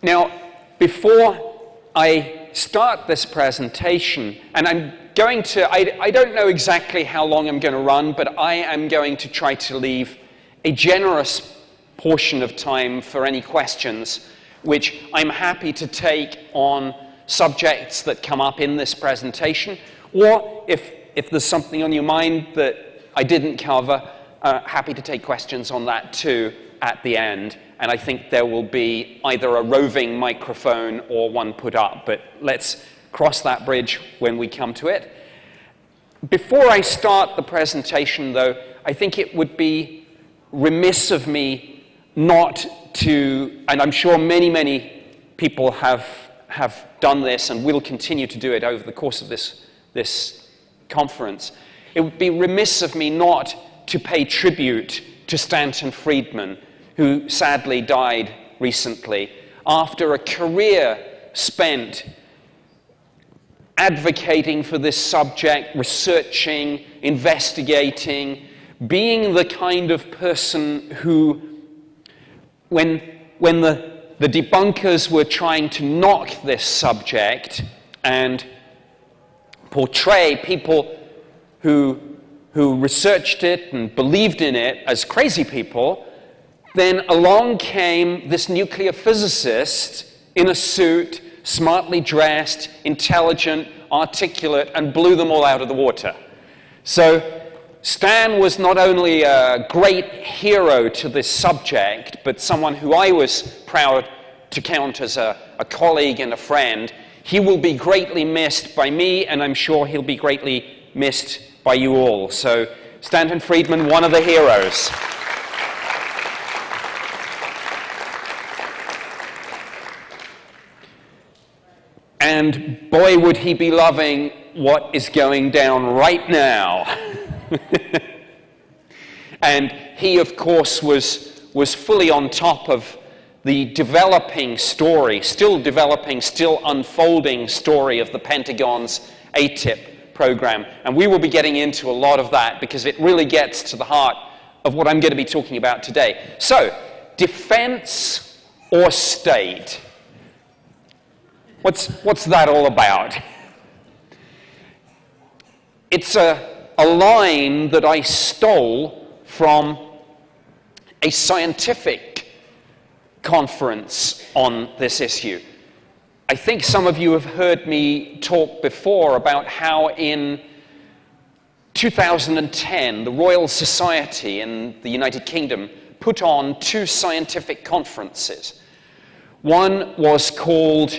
Now, before I start this presentation, and I don't know exactly how long I'm going to run, but I am going to try to leave a generous portion of time for any questions, which I'm happy to take on subjects that come up in this presentation, or if there's something on your mind that I didn't cover, happy to take questions on that too at the end. And I think there will be either a roving microphone or one put up, but let's cross that bridge when we come to it. Before I start the presentation, though, I think it would be remiss of me not to, and I'm sure many people have done this and will continue to do it over the course of this conference, it would be remiss of me not to pay tribute to Stanton Friedman, who sadly died recently after a career spent advocating for this subject, researching, investigating, being the kind of person who, when the debunkers were trying to knock this subject and portray people who researched it and believed in it as crazy people, then along came this nuclear physicist in a suit, smartly dressed, intelligent, articulate, and blew them all out of the water. So Stan was not only a great hero to this subject, but someone who I was proud to count as a colleague and a friend. He will be greatly missed by me, and I'm sure he'll be greatly missed by you all. So Stanton Friedman, one of the heroes. And boy, would he be loving what is going down right now. And he, of course, was fully on top of the developing story, still developing, still unfolding story of the Pentagon's ATIP program. And we will be getting into a lot of that because it really gets to the heart of what I'm going to be talking about today. So, defense or state? What's that all about? It's a line that I stole from a scientific conference on this issue. I think some of you have heard me talk before about how in 2010 the Royal Society in the United Kingdom put on 2 scientific conferences. One was called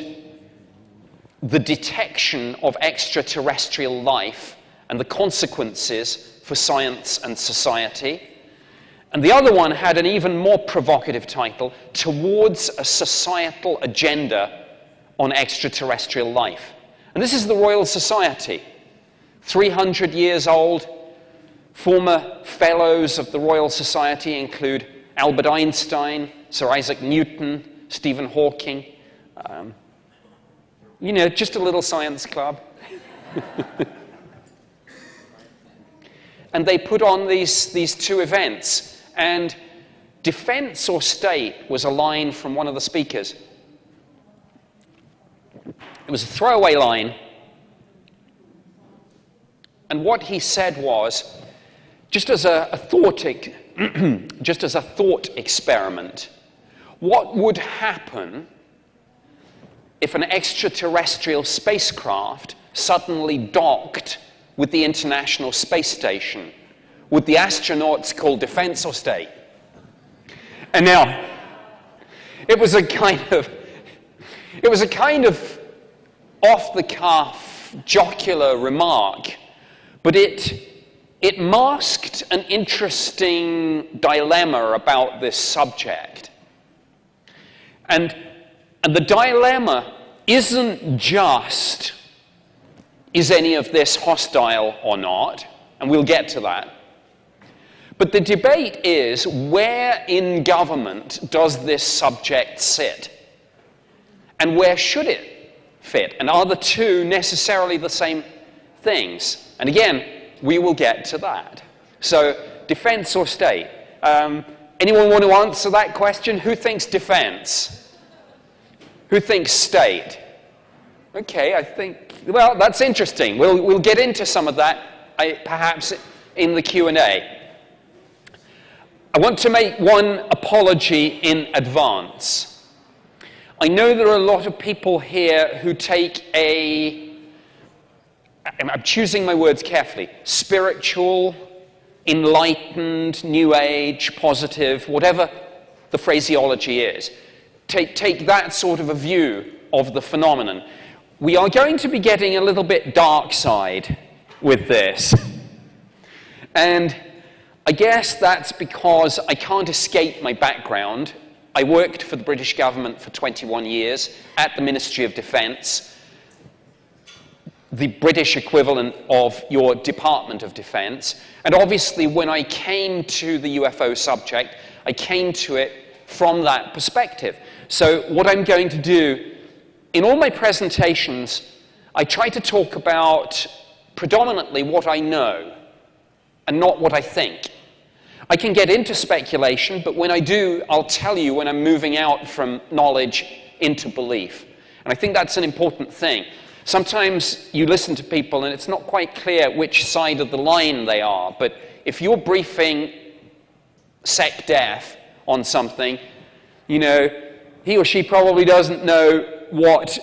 The Detection of Extraterrestrial Life and the Consequences for Science and Society. And the other one had an even more provocative title, Towards a Societal Agenda on Extraterrestrial Life. And this is the Royal Society, 300 years old. Former fellows of the Royal Society include Albert Einstein, Sir Isaac Newton, Stephen Hawking. You know, just a little science club. And they put on these 2 events. And defense or state was a line from one of the speakers. It was a throwaway line. And what he said was, just as a thought experiment, what would happen if an extraterrestrial spacecraft suddenly docked with the International Space Station? Would the astronauts call defense or state? And now, it was a kind of off-the-cuff, jocular remark, but it masked an interesting dilemma about this subject. And the dilemma isn't just, is any of this hostile or not? And we'll get to that. But the debate is, where in government does this subject sit? And where should it fit? And are the 2 necessarily the same things? And again, we will get to that. So, defense or state? Anyone want to answer that question? Who thinks defense? Who thinks state? Okay, I think, well, that's interesting. We'll get into some of that, perhaps in the Q&A. I want to make one apology in advance. I know there are a lot of people here who take I'm choosing my words carefully, spiritual, enlightened, new age, positive, whatever the phraseology is. Take that sort of a view of the phenomenon. We are going to be getting a little bit dark side with this. And I guess that's because I can't escape my background. I worked for the British government for 21 years at the Ministry of Defence, the British equivalent of your Department of Defence. And obviously, when I came to the UFO subject, I came to it from that perspective. So what I'm going to do, in all my presentations, I try to talk about predominantly what I know and not what I think. I can get into speculation, but when I do, I'll tell you when I'm moving out from knowledge into belief. And I think that's an important thing. Sometimes you listen to people and it's not quite clear which side of the line they are, but if you're briefing SecDef on something, you know, he or she probably doesn't know what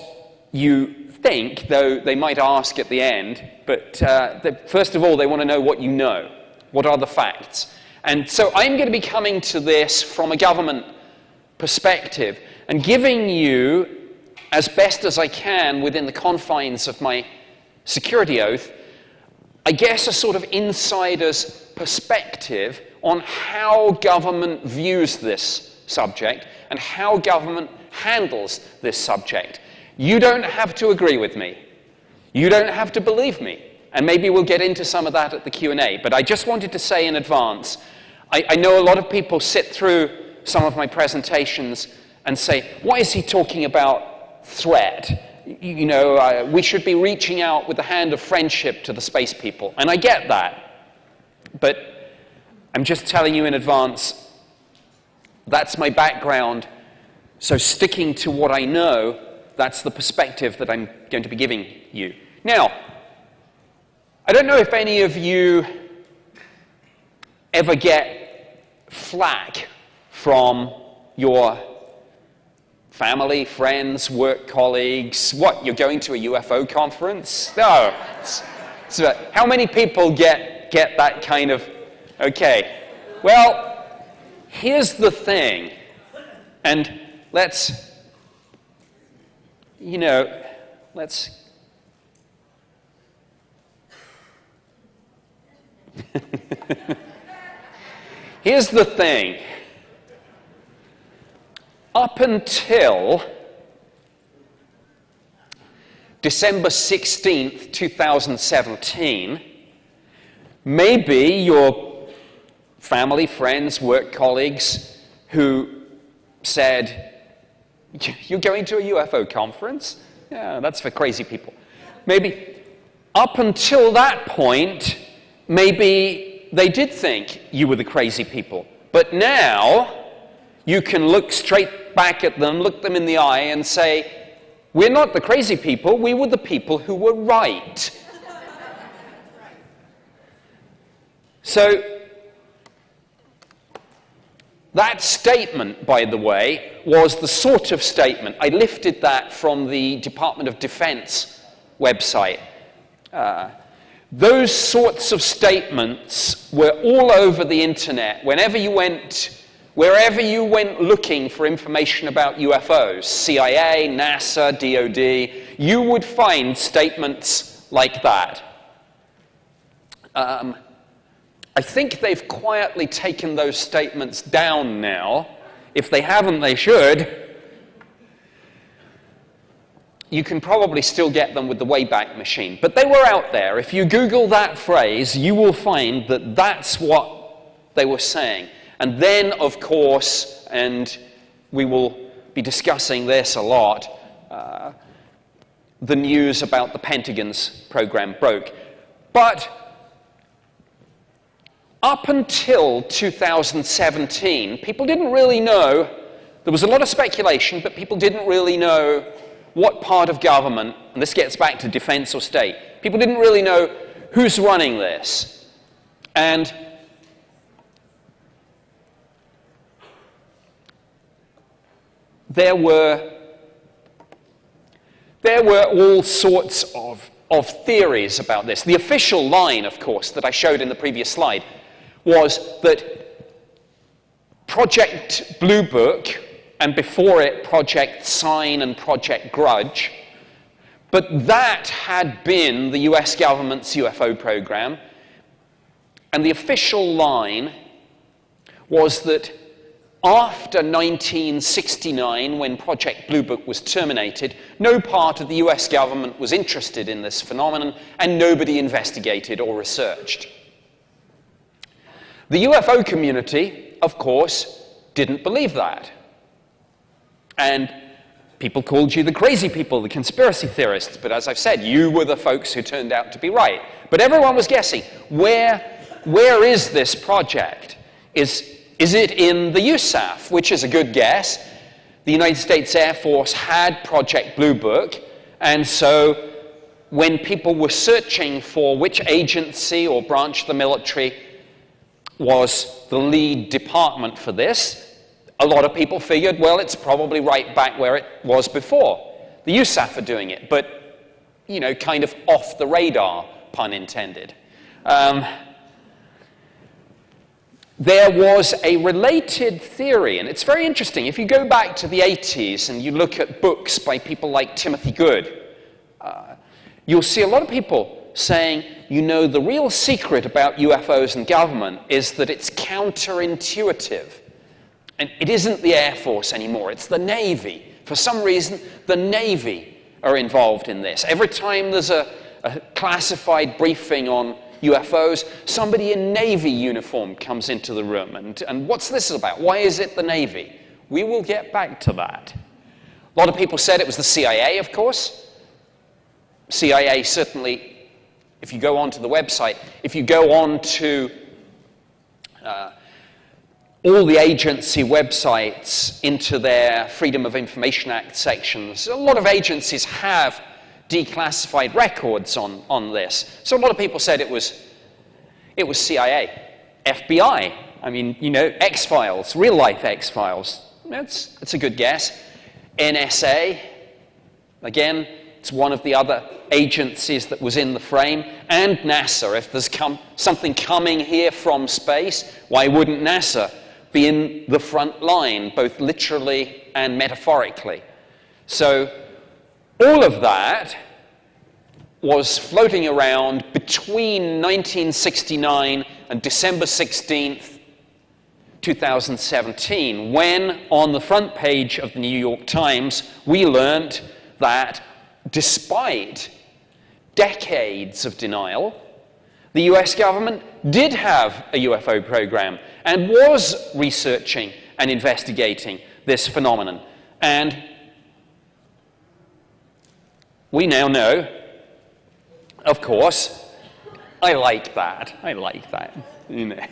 you think, though they might ask at the end, but first of all, they want to know what you know. What are the facts? And so I'm going to be coming to this from a government perspective and giving you, as best as I can within the confines of my security oath, I guess a sort of insider's perspective on how government views this subject and how government handles this subject. You don't have to agree with me. You don't have to believe me. And maybe we'll get into some of that at the Q&A. But I just wanted to say in advance, I know a lot of people sit through some of my presentations and say, why is he talking about threat? You know, we should be reaching out with the hand of friendship to the space people. And I get that. But I'm just telling you in advance, that's my background. So sticking to what I know, that's the perspective that I'm going to be giving you. Now, I don't know if any of you ever get flack from your family, friends, work colleagues. What, you're going to a UFO conference? No. How many people get that kind of, okay. Well, here's the thing, and let's here's the thing. Up until December 16th, 2017, maybe your family, friends, work colleagues who said, you're going to a UFO conference? Yeah, that's for crazy people. Maybe up until that point, maybe they did think you were the crazy people. But now, you can look straight back at them, look them in the eye and say, we're not the crazy people, we were the people who were right. So, that statement, by the way, was the sort of statement, I lifted that from the Department of Defense website. Those sorts of statements were all over the internet. Wherever you went looking for information about UFOs, CIA, NASA, DOD, you would find statements like that. I think they've quietly taken those statements down now. If they haven't, they should. You can probably still get them with the Wayback Machine. But they were out there. If you Google that phrase, you will find that that's what they were saying. And then, of course, and we will be discussing this a lot, the news about the Pentagon's program broke. But up until 2017, people didn't really know there was a lot of speculation, but people didn't really know what part of government, and this gets back to defense or state, people didn't really know who's running this. And there were all sorts of theories about this. The official line, of course, that I showed in the previous slide was that Project Blue Book, and before it, Project Sign and Project Grudge, but that had been the US government's UFO program, and the official line was that after 1969, when Project Blue Book was terminated, no part of the US government was interested in this phenomenon, and nobody investigated or researched. The UFO community, of course, didn't believe that. And people called you the crazy people, the conspiracy theorists, but as I've said, you were the folks who turned out to be right. But everyone was guessing, where is this project? Is it in the USAF, which is a good guess. The United States Air Force had Project Blue Book, and so when people were searching for which agency or branch of the military was the lead department for this, a lot of people figured, well, it's probably right back where it was before. The USAF are doing it, but, you know, kind of off the radar, pun intended. There was a related theory, and it's very interesting. If you go back to the 80s and you look at books by people like Timothy Good, you'll see a lot of people saying, you know, the real secret about UFOs and government is that it's counterintuitive. And it isn't the Air Force anymore, it's the Navy. For some reason, the Navy are involved in this. Every time there's a classified briefing on UFOs, somebody in Navy uniform comes into the room. And what's this about? Why is it the Navy? We will get back to that. A lot of people said it was the CIA, of course. CIA certainly, if you go onto the website, if you go on to all the agency websites into their Freedom of Information Act sections, a lot of agencies have declassified records on this. So a lot of people said it was CIA, FBI. I mean, you know, X-Files, real-life X-Files. That's a good guess. NSA, again, it's one of the other agencies that was in the frame. And NASA, if there's something coming here from space, why wouldn't NASA be in the front line, both literally and metaphorically? So all of that was floating around between 1969 and December 16th, 2017, when on the front page of the New York Times, we learned that despite decades of denial, the US government did have a UFO program and was researching and investigating this phenomenon. And we now know, of course, I like that, you know.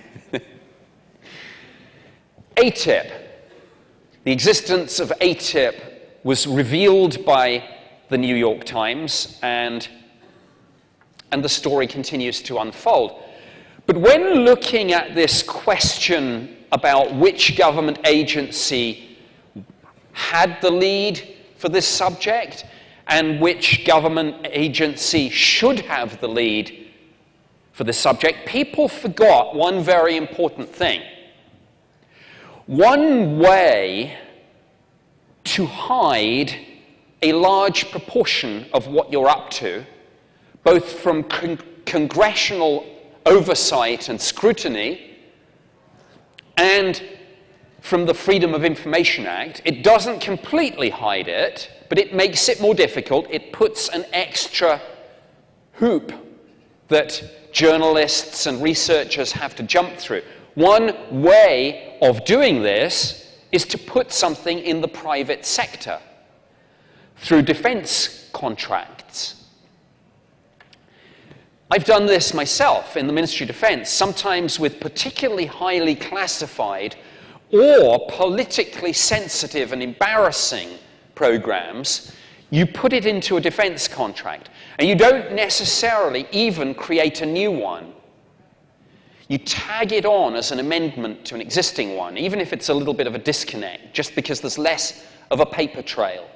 ATIP, the existence of ATIP was revealed by the New York Times, and the story continues to unfold. But when looking at this question about which government agency had the lead for this subject, and which government agency should have the lead for this subject, people forgot one very important thing. One way to hide a large proportion of what you're up to, both from congressional oversight and scrutiny and from the Freedom of Information Act, it doesn't completely hide it, but it makes it more difficult. It puts an extra hoop that journalists and researchers have to jump through. One way of doing this is to put something in the private sector through defense contracts. I've done this myself in the Ministry of Defense, sometimes with particularly highly classified or politically sensitive and embarrassing programs, you put it into a defense contract, and you don't necessarily even create a new one. You tag it on as an amendment to an existing one, even if it's a little bit of a disconnect, just because there's less of a paper trail.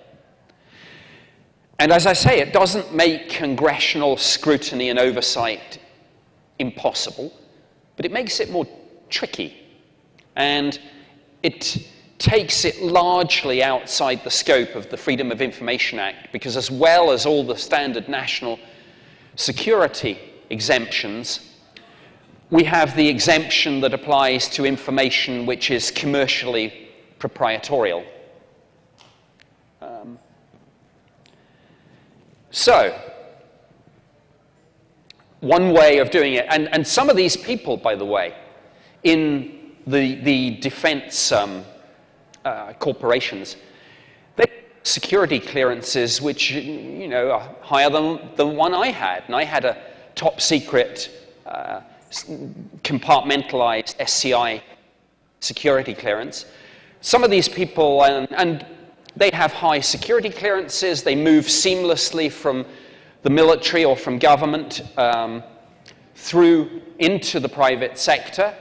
And as I say, it doesn't make congressional scrutiny and oversight impossible, but it makes it more tricky. And it takes it largely outside the scope of the Freedom of Information Act, because as well as all the standard national security exemptions, we have the exemption that applies to information which is commercially proprietorial. So, one way of doing it, and some of these people, by the way, in the defense corporations, they have security clearances which, you know, are higher than the one I had. And I had a top secret compartmentalized SCI security clearance. Some of these people, and they have high security clearances, they move seamlessly from the military or from government through into the private sector,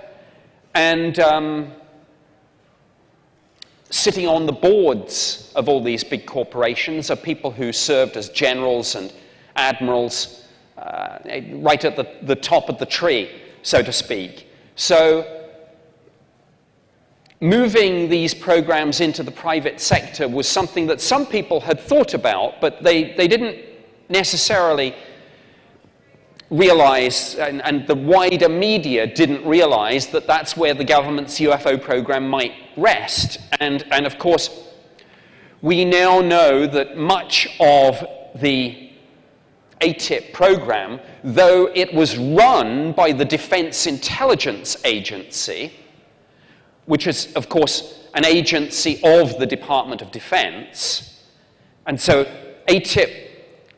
and sitting on the boards of all these big corporations are people who served as generals and admirals, right at the top of the tree, so to speak. So moving these programs into the private sector was something that some people had thought about, but they didn't necessarily realize, and the wider media didn't realize, that that's where the government's UFO program might rest. And of course, we now know that much of the ATIP program, though it was run by the Defense Intelligence Agency, which is, of course, an agency of the Department of Defense, and so ATIP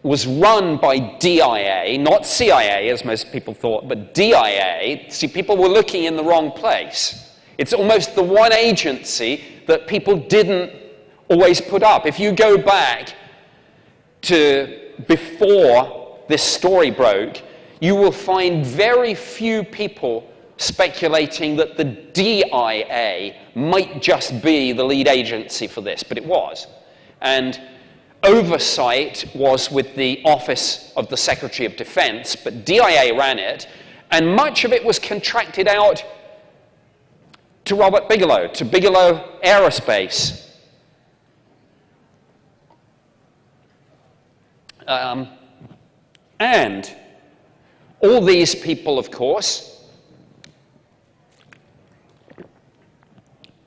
was run by DIA, not CIA, as most people thought, but DIA. See, people were looking in the wrong place. It's almost the one agency that people didn't always put up. If you go back to before this story broke, you will find very few people speculating that the DIA might just be the lead agency for this, but it was. And oversight was with the Office of the Secretary of Defense, but DIA ran it, and much of it was contracted out to Robert Bigelow, to Bigelow Aerospace. And all these people, of course,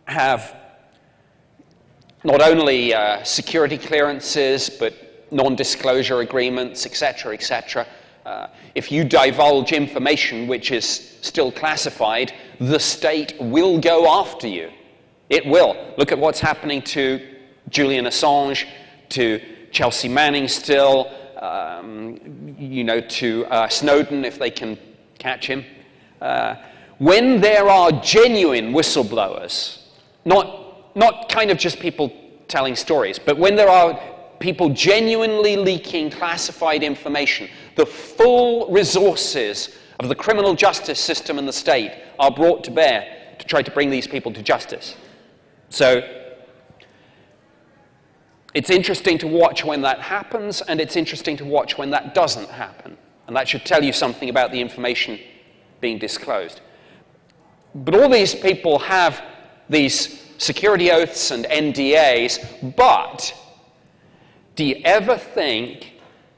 have not only security clearances, but non-disclosure agreements, etc., etc. If you divulge information which is still classified, the state will go after you. It will. Look at what's happening to Julian Assange, to Chelsea Manning still, to Snowden if they can catch him. When there are genuine whistleblowers, not kind of just people telling stories, but when there are people genuinely leaking classified information, the full resources of the criminal justice system and the state are brought to bear to try to bring these people to justice. So it's interesting to watch when that happens, and it's interesting to watch when that doesn't happen. And that should tell you something about the information being disclosed. But all these people have these security oaths and NDAs, but do you ever think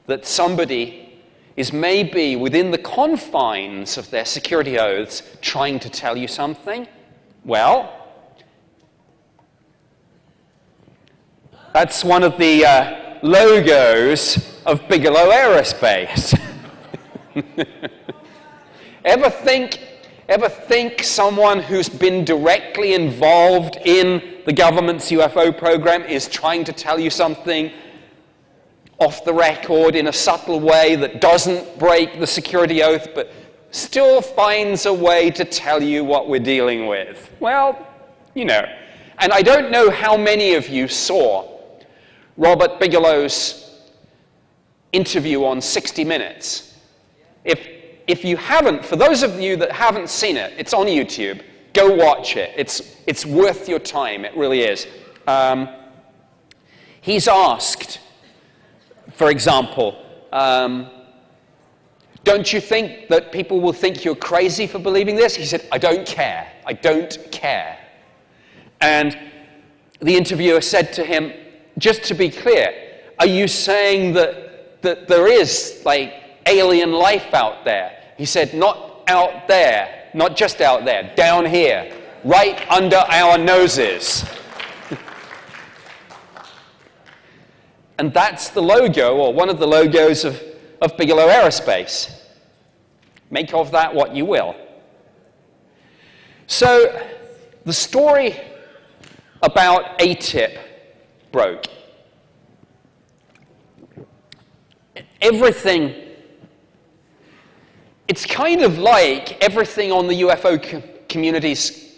that somebody is maybe within the confines of their security oaths trying to tell you something? Well, that's one of the logos of Bigelow Aerospace. Ever think someone who's been directly involved in the government's UFO program is trying to tell you something off the record in a subtle way that doesn't break the security oath, but still finds a way to tell you what we're dealing with? Well, You know. And I don't know how many of you saw Robert Bigelow's interview on 60 Minutes. If you haven't, for those of you that haven't seen it, it's on YouTube. Go watch it. It's worth your time. It really is. He's asked, for example, don't you think that people will think you're crazy for believing this? He said, I don't care. I don't care. And the interviewer said to him, just to be clear, are you saying that there is, like, alien life out there? He said, not out there, not just out there, down here, right under our noses. And that's the logo, or one of the logos of Bigelow Aerospace. Make of that what you will. So, the story about ATIP broke. Everything, it's kind of like everything on the UFO community's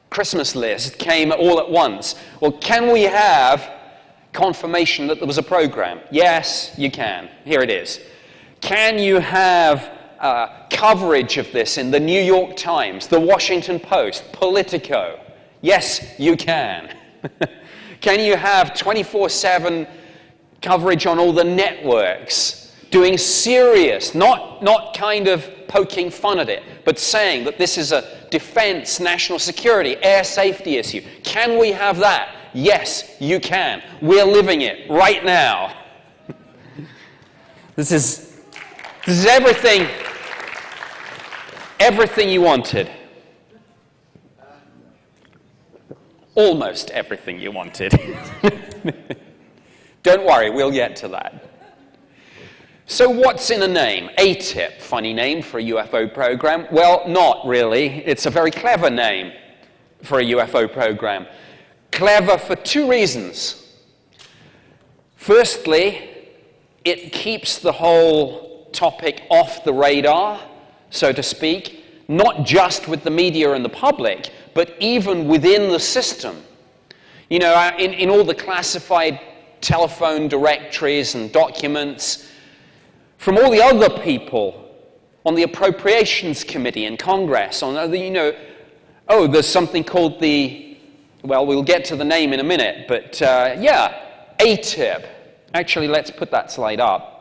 Christmas list came all at once. Well, can we have confirmation that there was a program? Yes, you can. Here it is. Can you have coverage of this in the New York Times, the Washington Post, Politico? Yes, you can. Can you have 24/7 coverage on all the networks, doing serious, not kind of poking fun at it, but saying that this is a defense, national security, air safety issue? Can we have that? Yes, you can. We're living it right now. This is everything you wanted. Almost everything you wanted. Don't worry, we'll get to that. So what's in a name? ATIP, funny name for a UFO program. Well, not really. It's a very clever name for a UFO program. Clever for two reasons. Firstly, it keeps the whole topic off the radar, so to speak, not just with the media and the public, but even within the system. You know, in all the classified telephone directories and documents, from all the other people on the Appropriations Committee in Congress, on other, you know, oh, there's something called the, well, we'll get to the name in a minute, but yeah, ATIP. Actually, let's put that slide up.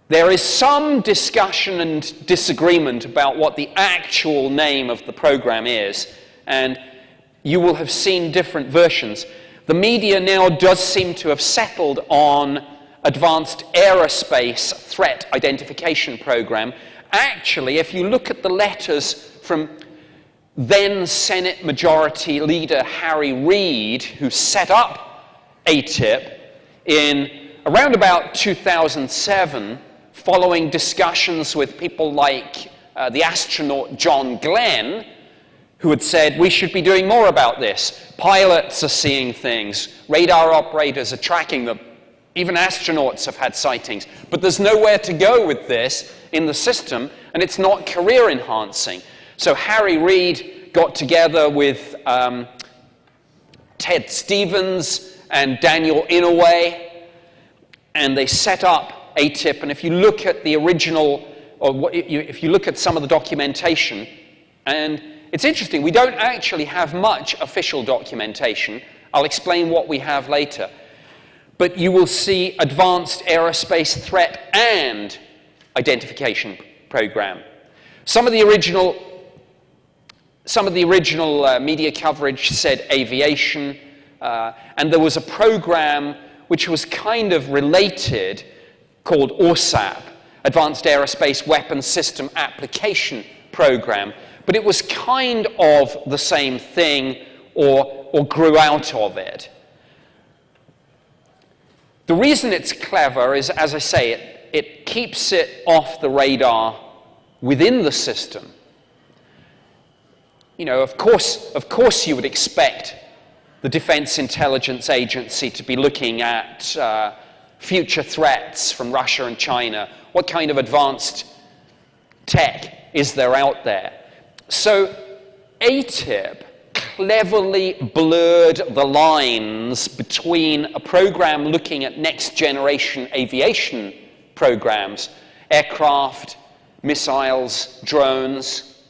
There is some discussion and disagreement about what the actual name of the program is, and you will have seen different versions. The media now does seem to have settled on Advanced Aerospace Threat Identification Program. Actually, if you look at the letters from then Senate Majority Leader Harry Reid, who set up ATIP in around about 2007, following discussions with people like the astronaut John Glenn, who had said, we should be doing more about this. Pilots are seeing things. Radar operators are tracking them. Even astronauts have had sightings. But there's nowhere to go with this in the system, and it's not career enhancing. So Harry Reid got together with Ted Stevens and Daniel Inouye, and they set up ATIP. And if you look at the original, or if you look at some of the documentation, and it's interesting, we don't actually have much official documentation. I'll explain what we have later. But you will see Advanced Aerospace Threat and Identification Program. Some of the original media coverage said aviation, and there was a program which was kind of related called ORSAP, Advanced Aerospace Weapons System Application Program, but it was kind of the same thing or grew out of it. The reason it's clever is, as I say, it keeps it off the radar within the system. You know, of course you would expect the Defense Intelligence Agency to be looking at future threats from Russia and China. What kind of advanced tech is there out there? So ATIP cleverly blurred the lines between a program looking at next-generation aviation programs, aircraft, missiles, drones.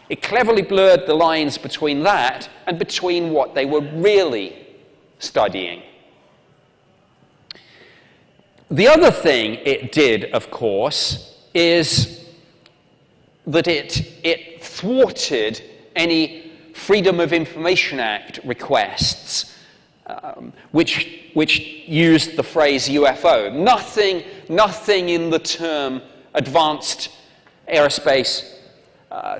It cleverly blurred the lines between that and between what they were really studying. The other thing it did, of course, is that it thwarted any Freedom of Information Act requests, which used the phrase UFO. Nothing in the term Advanced Aerospace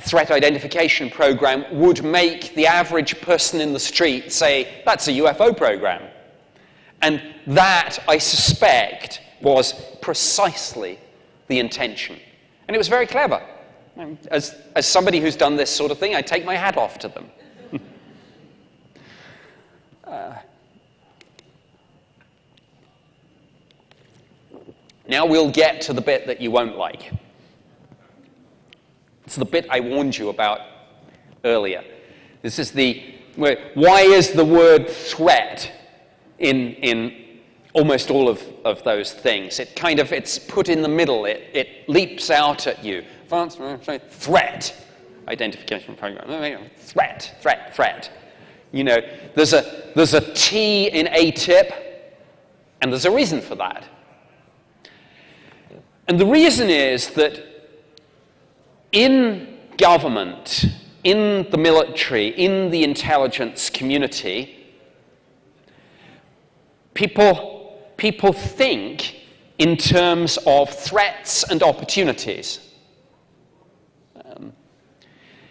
Threat Identification Program would make the average person in the street say, that's a UFO program. And that, I suspect, was precisely the intention. And it was very clever. As somebody who's done this sort of thing, I take my hat off to them. Now we'll get to the bit that you won't like. It's the bit I warned you about earlier. This is why is the word threat in almost all of those things? It's put in the middle. It leaps out at you. Threat identification program. Threat. You know, there's a T in ATIP, and there's a reason for that. And the reason is that in government, in the military, in the intelligence community, people think in terms of threats and opportunities.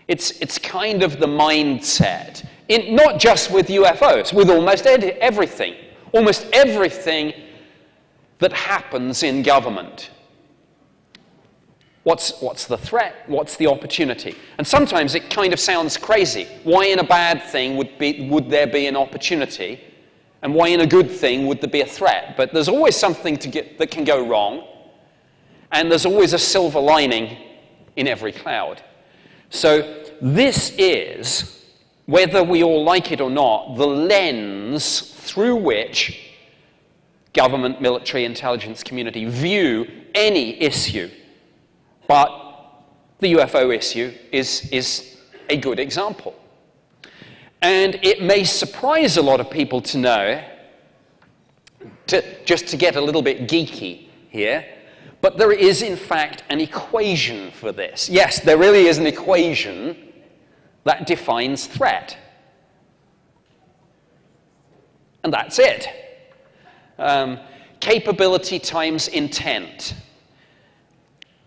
It's kind of the mindset, not just with UFOs, with almost everything. Almost everything that happens in government. What's the threat? What's the opportunity? And sometimes it kind of sounds crazy. Why in a bad thing would there be an opportunity? And why in a good thing would there be a threat? But there's always something that can go wrong. And there's always a silver lining in every cloud. So this is, whether we all like it or not, the lens through which government, military, intelligence community view any issue. But the UFO issue is a good example. And it may surprise a lot of people to know, just to get a little bit geeky here, but there is in fact an equation for this. Yes, there really is an equation that defines threat. And that's it. Capability times intent.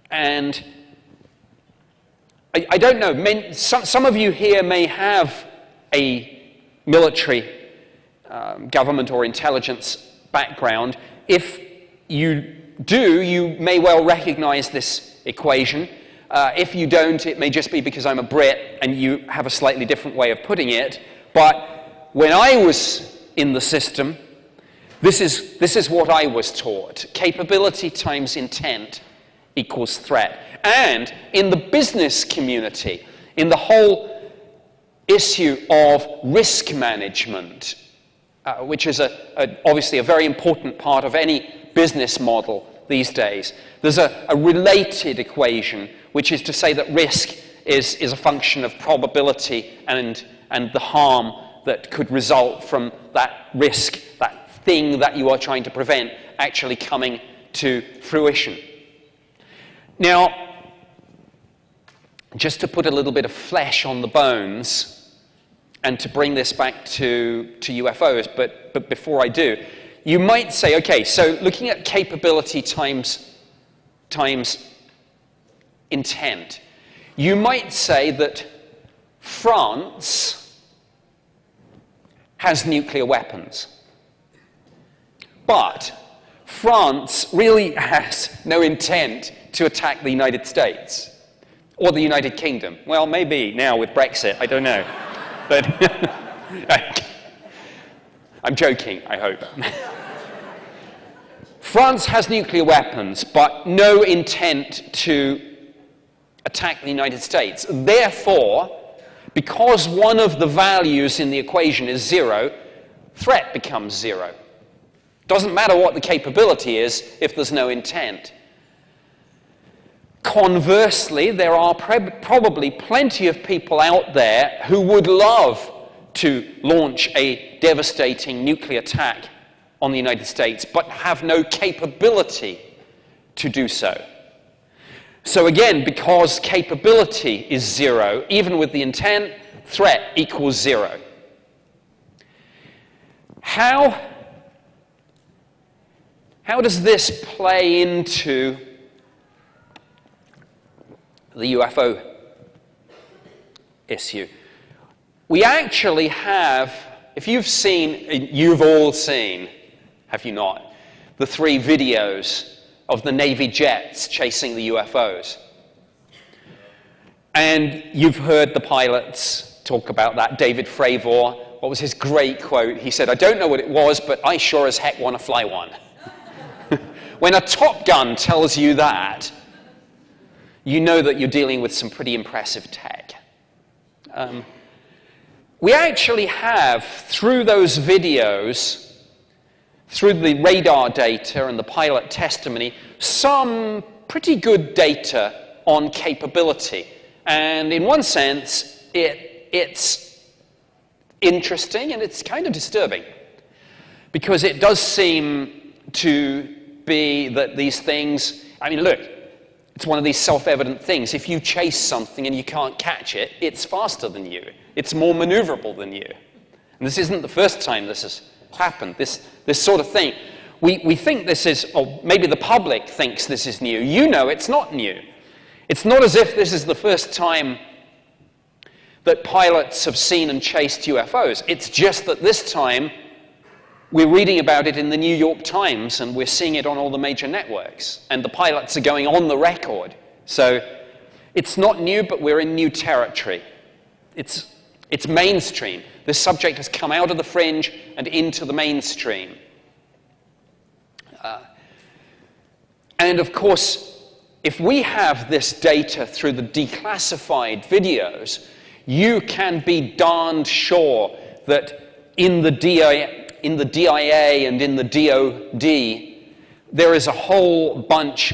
And I don't know, some of you here may have a military, government or intelligence background. If you do, you may well recognize this equation. If you don't, it may just be because I'm a Brit and you have a slightly different way of putting it. But when I was in the system, this is what I was taught. Capability times intent equals threat. And in the business community, in the whole issue of risk management, which is obviously a very important part of any business model these days, there's a related equation, which is to say that risk is a function of probability and the harm that could result from that risk, that thing that you are trying to prevent, actually coming to fruition. Now, just to put a little bit of flesh on the bones, and to bring this back to UFOs, but before I do, you might say, okay, so looking at capability times intent, you might say that France has nuclear weapons. But France really has no intent to attack the United States or the United Kingdom. Well, maybe now with Brexit, I don't know. But I'm joking, I hope. France has nuclear weapons, but no intent to attack the United States. Therefore, because one of the values in the equation is 0, threat becomes 0. Doesn't matter what the capability is if there's no intent. Conversely, there are probably plenty of people out there who would love to launch a devastating nuclear attack on the United States, but have no capability to do so. So again, because capability is 0, even with the intent, threat equals 0. How does this play into the UFO issue? We actually have, if you've all seen, have you not, the 3 videos of the Navy jets chasing the UFOs. And you've heard the pilots talk about that. David Fravor, what was his great quote? He said, "I don't know what it was, but I sure as heck want to fly one." When a Top Gun tells you that, you know that you're dealing with some pretty impressive tech. We actually have, through those videos, through the radar data and the pilot testimony, some pretty good data on capability. And in one sense, it's interesting and it's kind of disturbing, because it does seem to be that these things, I mean, look, it's one of these self-evident things. If you chase something and you can't catch it, it's faster than you. It's more maneuverable than you. And this isn't the first time this has happened, this sort of thing. We think this is, or maybe the public thinks this is new. You know it's not new. It's not as if this is the first time that pilots have seen and chased UFOs. It's just that this time we're reading about it in the New York Times and we're seeing it on all the major networks. And the pilots are going on the record. So it's not new, but we're in new territory. It's mainstream. This subject has come out of the fringe and into the mainstream. And of course, if we have this data through the declassified videos, you can be darned sure that in the DIA and in the DOD, there is a whole bunch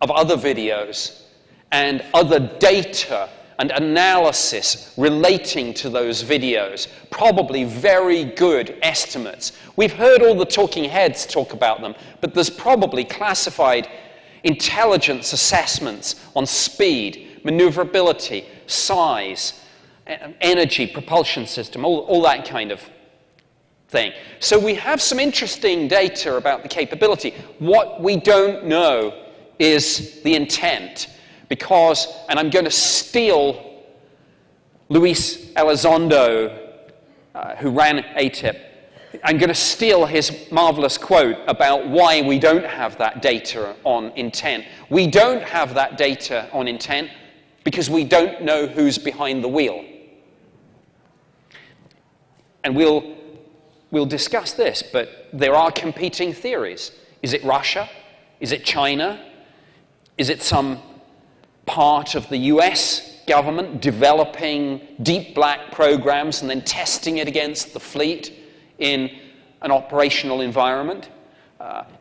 of other videos and other data and analysis relating to those videos, probably very good estimates. We've heard all the talking heads talk about them, but there's probably classified intelligence assessments on speed, maneuverability, size, energy, propulsion system, all that kind of thing. So we have some interesting data about the capability. What we don't know is the intent. Because, and I'm going to steal Luis Elizondo, who ran ATIP, I'm going to steal his marvelous quote about why we don't have that data on intent. We don't have that data on intent because we don't know who's behind the wheel. And we'll discuss this, but there are competing theories. Is it Russia? Is it China? Is it some part of the US government developing deep black programs and then testing it against the fleet in an operational environment?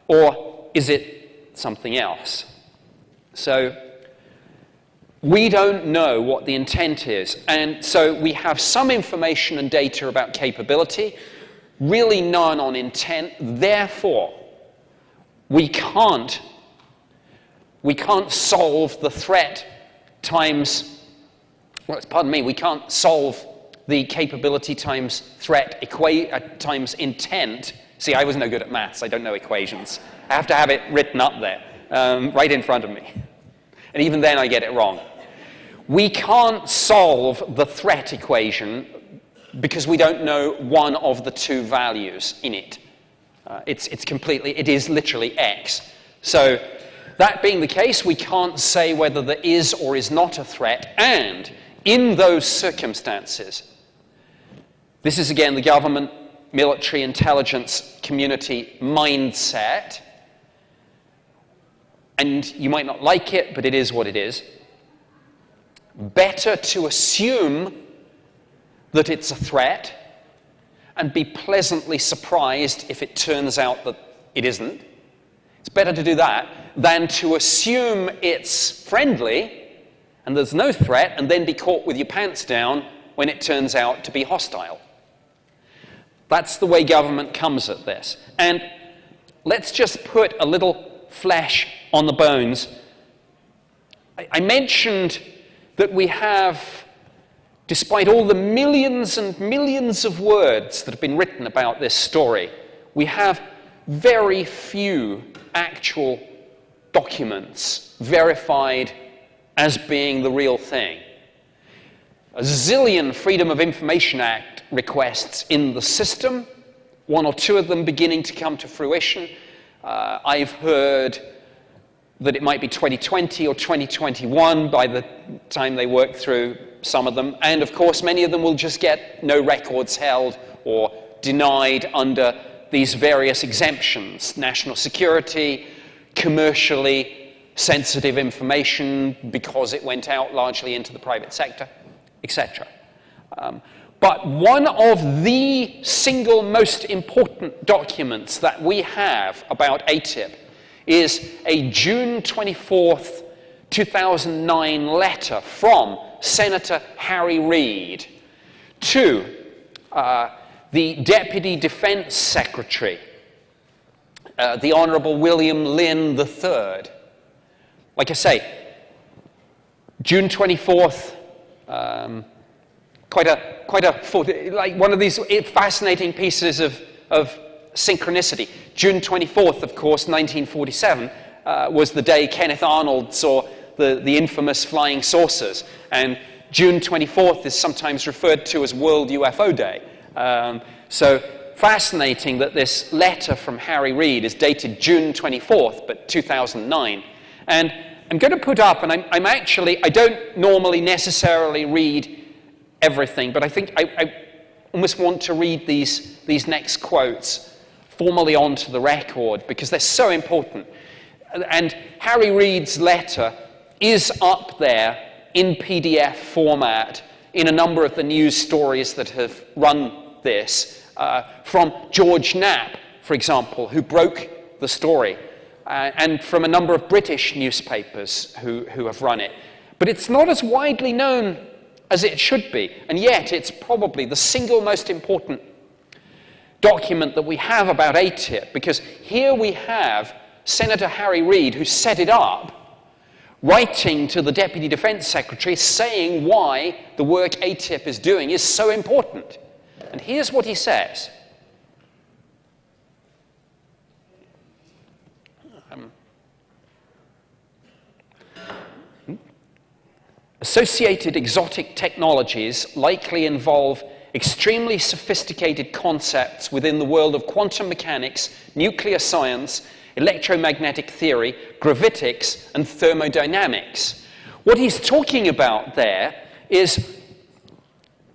Or is it something else? So we don't know what the intent is. And so we have some information and data about capability, really none on intent. Therefore, we can't solve the threat times, we can't solve the capability times threat times intent. See, I was no good at maths. I don't know equations. I have to have it written up there, right in front of me. And even then I get it wrong. We can't solve the threat equation because we don't know one of the two values in it. It is literally X. So that being the case, we can't say whether there is or is not a threat, and in those circumstances, this is again the government, military, intelligence, community mindset, and you might not like it, but it is what it is. Better to assume that it's a threat and be pleasantly surprised if it turns out that it isn't. It's better to do that than to assume it's friendly and there's no threat and then be caught with your pants down when it turns out to be hostile. That's the way government comes at this. And let's just put a little flesh on the bones. I mentioned that we have, despite all the millions and millions of words that have been written about this story, we have very few actual documents verified as being the real thing. A zillion Freedom of Information Act requests in the system, one or two of them beginning to come to fruition. I've heard that it might be 2020 or 2021 by the time they work through some of them. And of course, many of them will just get no records held or denied under these various exemptions: national security, commercially sensitive information because it went out largely into the private sector, etc. But one of the single most important documents that we have about ATIP is a June 24th, 2009 letter from Senator Harry Reid to the Deputy Defense Secretary, the Honorable William Lynn III. Like I say, June 24th, quite a like one of these fascinating pieces of synchronicity. June 24th, of course, 1947, was the day Kenneth Arnold saw the infamous flying saucers. And June 24th is sometimes referred to as World UFO Day. So fascinating that this letter from Harry Reid is dated June 24th, but 2009. And I'm going to put up, and I don't normally necessarily read everything, but I think I almost want to read these next quotes formally onto the record because they're so important. And Harry Reid's letter is up there in PDF format in a number of the news stories that have run this, from George Knapp, for example, who broke the story, and from a number of British newspapers who have run it. But it's not as widely known as it should be, and yet it's probably the single most important document that we have about ATIP, because here we have Senator Harry Reid, who set it up, writing to the Deputy Defense Secretary saying why the work ATIP is doing is so important. And here's what he says. Associated exotic technologies likely involve extremely sophisticated concepts within the world of quantum mechanics, nuclear science, electromagnetic theory, gravitics, and thermodynamics. What he's talking about there is,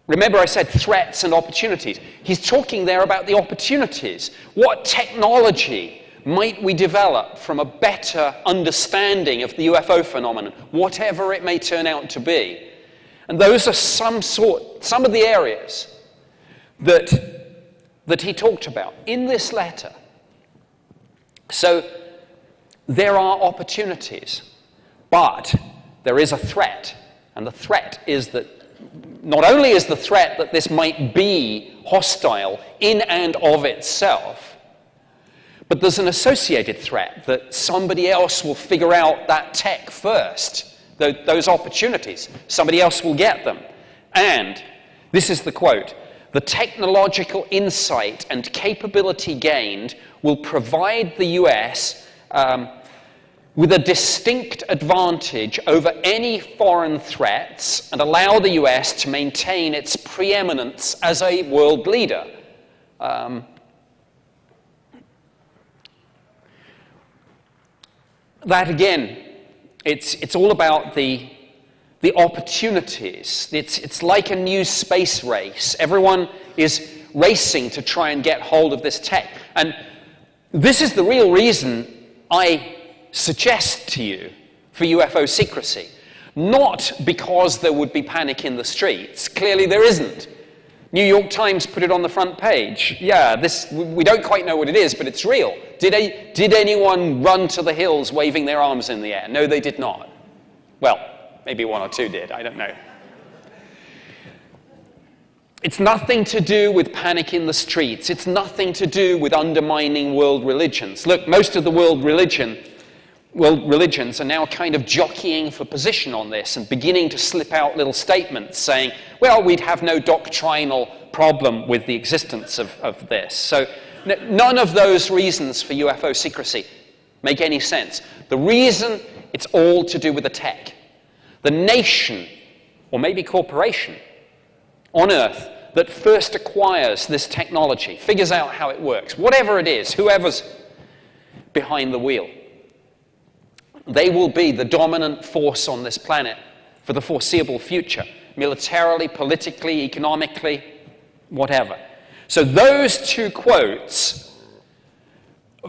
remember I said threats and opportunities. He's talking there about the opportunities. What technology might we develop from a better understanding of the UFO phenomenon, whatever it may turn out to be? And those are some of the areas that he talked about in this letter. So there are opportunities, but there is a threat. And the threat is that, not only is the threat that this might be hostile in and of itself, but there's an associated threat that somebody else will figure out that tech first, those opportunities. Somebody else will get them. And, this is the quote, "The technological insight and capability gained will provide the US with a distinct advantage over any foreign threats and allow the US to maintain its preeminence as a world leader." That again, it's all about the opportunities. It's like a new space race. Everyone is racing to try and get hold of this tech. And this is the real reason I suggest to you for UFO secrecy. Not because there would be panic in the streets. Clearly there isn't. New York Times put it on the front page. Yeah, we don't quite know what it is, but it's real. Did anyone run to the hills waving their arms in the air? No, they did not. Well, maybe one or two did, I don't know. It's nothing to do with panic in the streets. It's nothing to do with undermining world religions. Look, most of the world religions are now kind of jockeying for position on this and beginning to slip out little statements saying, well, we'd have no doctrinal problem with the existence of this. So none of those reasons for UFO secrecy make any sense. The reason, it's all to do with the tech. The nation, or maybe corporation, on Earth that first acquires this technology, figures out how it works, whatever it is, whoever's behind the wheel, they will be the dominant force on this planet for the foreseeable future, militarily, politically, economically, whatever. So those two quotes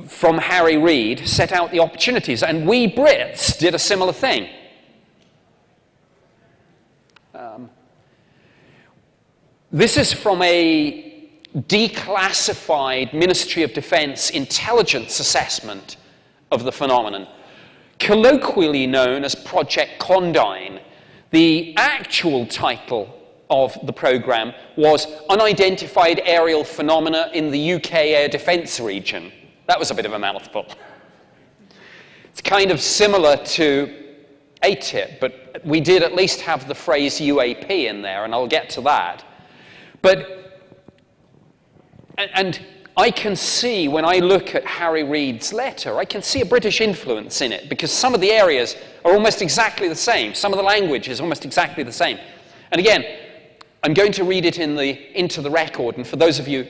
from Harry Reid set out the opportunities, and we Brits did a similar thing. This is from a declassified Ministry of Defense intelligence assessment of the phenomenon, colloquially known as Project Condign. The actual title of the program was Unidentified Aerial Phenomena in the UK Air Defence Region. That was a bit of a mouthful. It's kind of similar to ATIP, but we did at least have the phrase UAP in there, and I'll get to that. And I can see, when I look at Harry Reid's letter, I can see a British influence in it, because some of the areas are almost exactly the same. Some of the language is almost exactly the same. And again, I'm going to read it into the record, and for those of you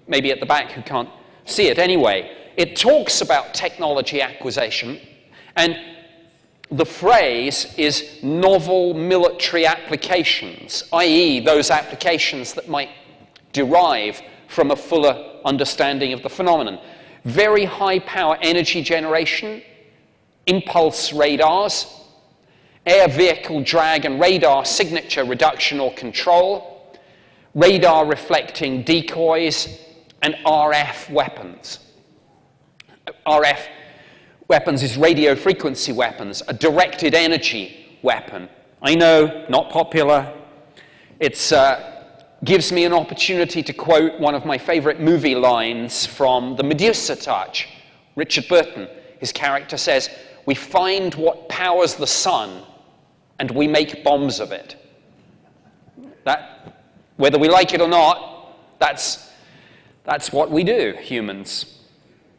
maybe at the back who can't see it anyway, it talks about technology acquisition, and the phrase is novel military applications, i.e. those applications that might derive from a fuller understanding of the phenomenon. Very high power energy generation, impulse radars, air vehicle drag and radar signature reduction or control, radar reflecting decoys, and RF weapons. RF weapons is radio frequency weapons, a directed energy weapon. I know, not popular. It gives me an opportunity to quote one of my favorite movie lines from The Medusa Touch. Richard Burton, his character says, "We find what powers the sun and we make bombs of it." That, whether we like it or not, that's what we do, humans.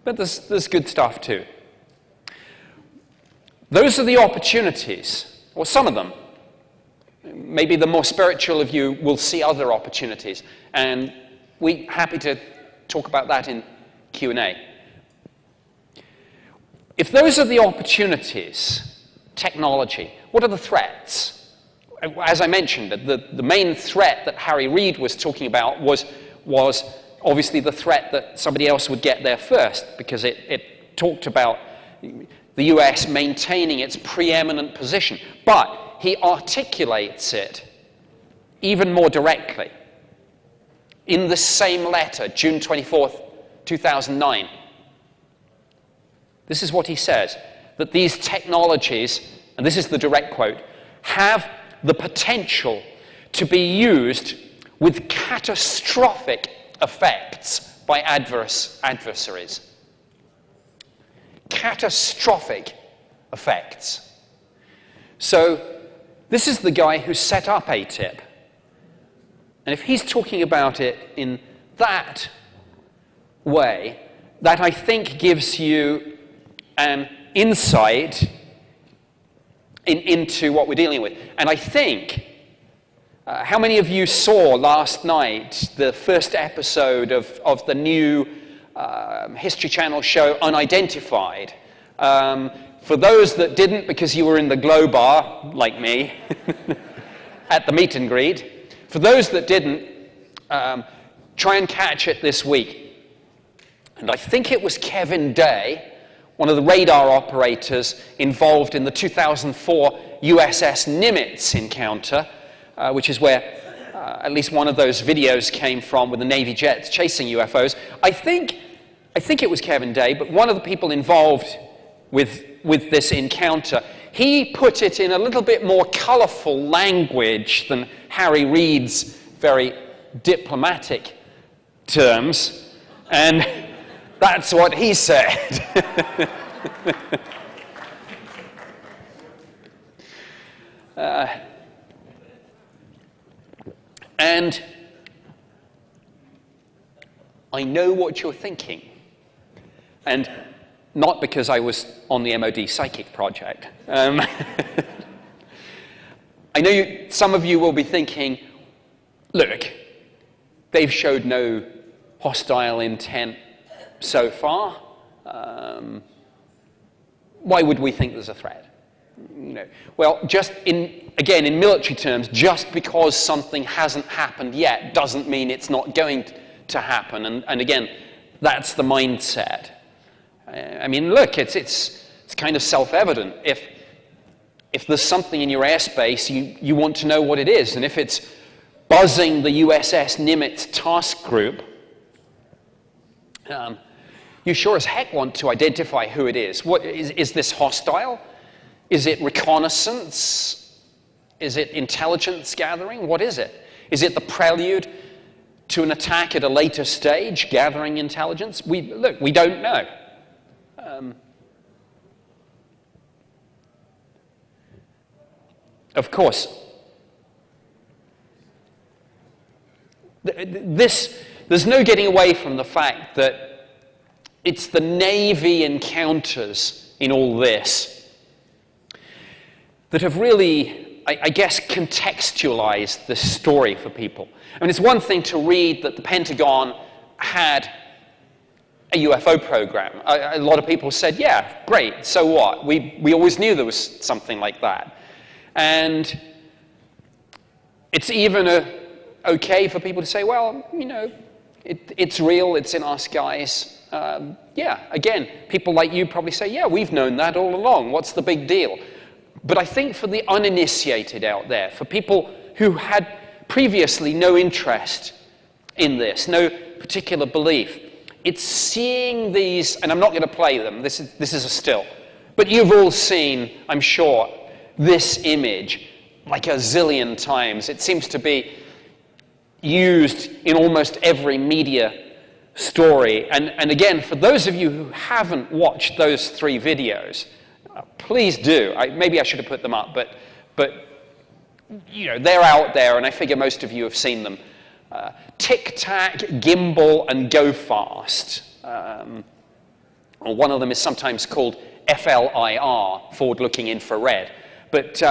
But there's good stuff too. Those are the opportunities, or some of them. Maybe the more spiritual of you will see other opportunities, and we're happy to talk about that in Q&A. If those are the opportunities, technology, what are the threats? As I mentioned, the main threat that Harry Reid was talking about was obviously the threat that somebody else would get there first, because it talked about the US maintaining its preeminent position. But he articulates it even more directly in the same letter, June 24th, 2009. This is what he says, that these technologies, and this is the direct quote, have the potential to be used with catastrophic effects by adversaries. Catastrophic effects. So this is the guy who set up ATIP. And if he's talking about it in that way, that I think gives you an insight into what we're dealing with. And I think, how many of you saw last night the first episode of the new History Channel show Unidentified? For those that didn't, because you were in the glow bar, like me, at the meet and greet, for those that didn't, try and catch it this week. And I think it was Kevin Day, one of the radar operators involved in the 2004 USS Nimitz encounter, which is where at least one of those videos came from, with the Navy jets chasing UFOs. I think it was Kevin Day, but one of the people involved with this encounter, he put it in a little bit more colorful language than Harry Reid's very diplomatic terms, and that's what he said. And I know what you're thinking, and not because I was on the MOD psychic project. I know some of you will be thinking, look, they've showed no hostile intent so far. Why would we think there's a threat? Well, again, in military terms, just because something hasn't happened yet doesn't mean it's not going to happen. And again, that's the mindset. I mean, look, it's kind of self-evident. If there's something in your airspace, you want to know what it is. And if it's buzzing the USS Nimitz task group, you sure as heck want to identify who it is. What is this hostile? Is it reconnaissance? Is it intelligence gathering? What is it? Is it the prelude to an attack at a later stage, gathering intelligence? We don't know. Of course, there's no getting away from the fact that it's the Navy encounters in all this that have really, I guess, contextualized this story for people. I mean, it's one thing to read that the Pentagon had a UFO program. A lot of people said, yeah, great, so what? We always knew there was something like that. And it's even okay for people to say, well, it's real, it's in our skies. Yeah, again, people like you probably say, yeah, we've known that all along. What's the big deal? But I think for the uninitiated out there, for people who had previously no interest in this, no particular belief, it's seeing these, and I'm not going to play them, this is a still, but you've all seen, I'm sure, this image like a zillion times. It seems to be used in almost every media story. And again, for those of you who haven't watched those 3 videos, please do. Maybe I should have put them up, but they're out there, and I figure most of you have seen them. Tic Tac, Gimbal, and Go Fast. Or one of them is sometimes called FLIR, forward-looking infrared. But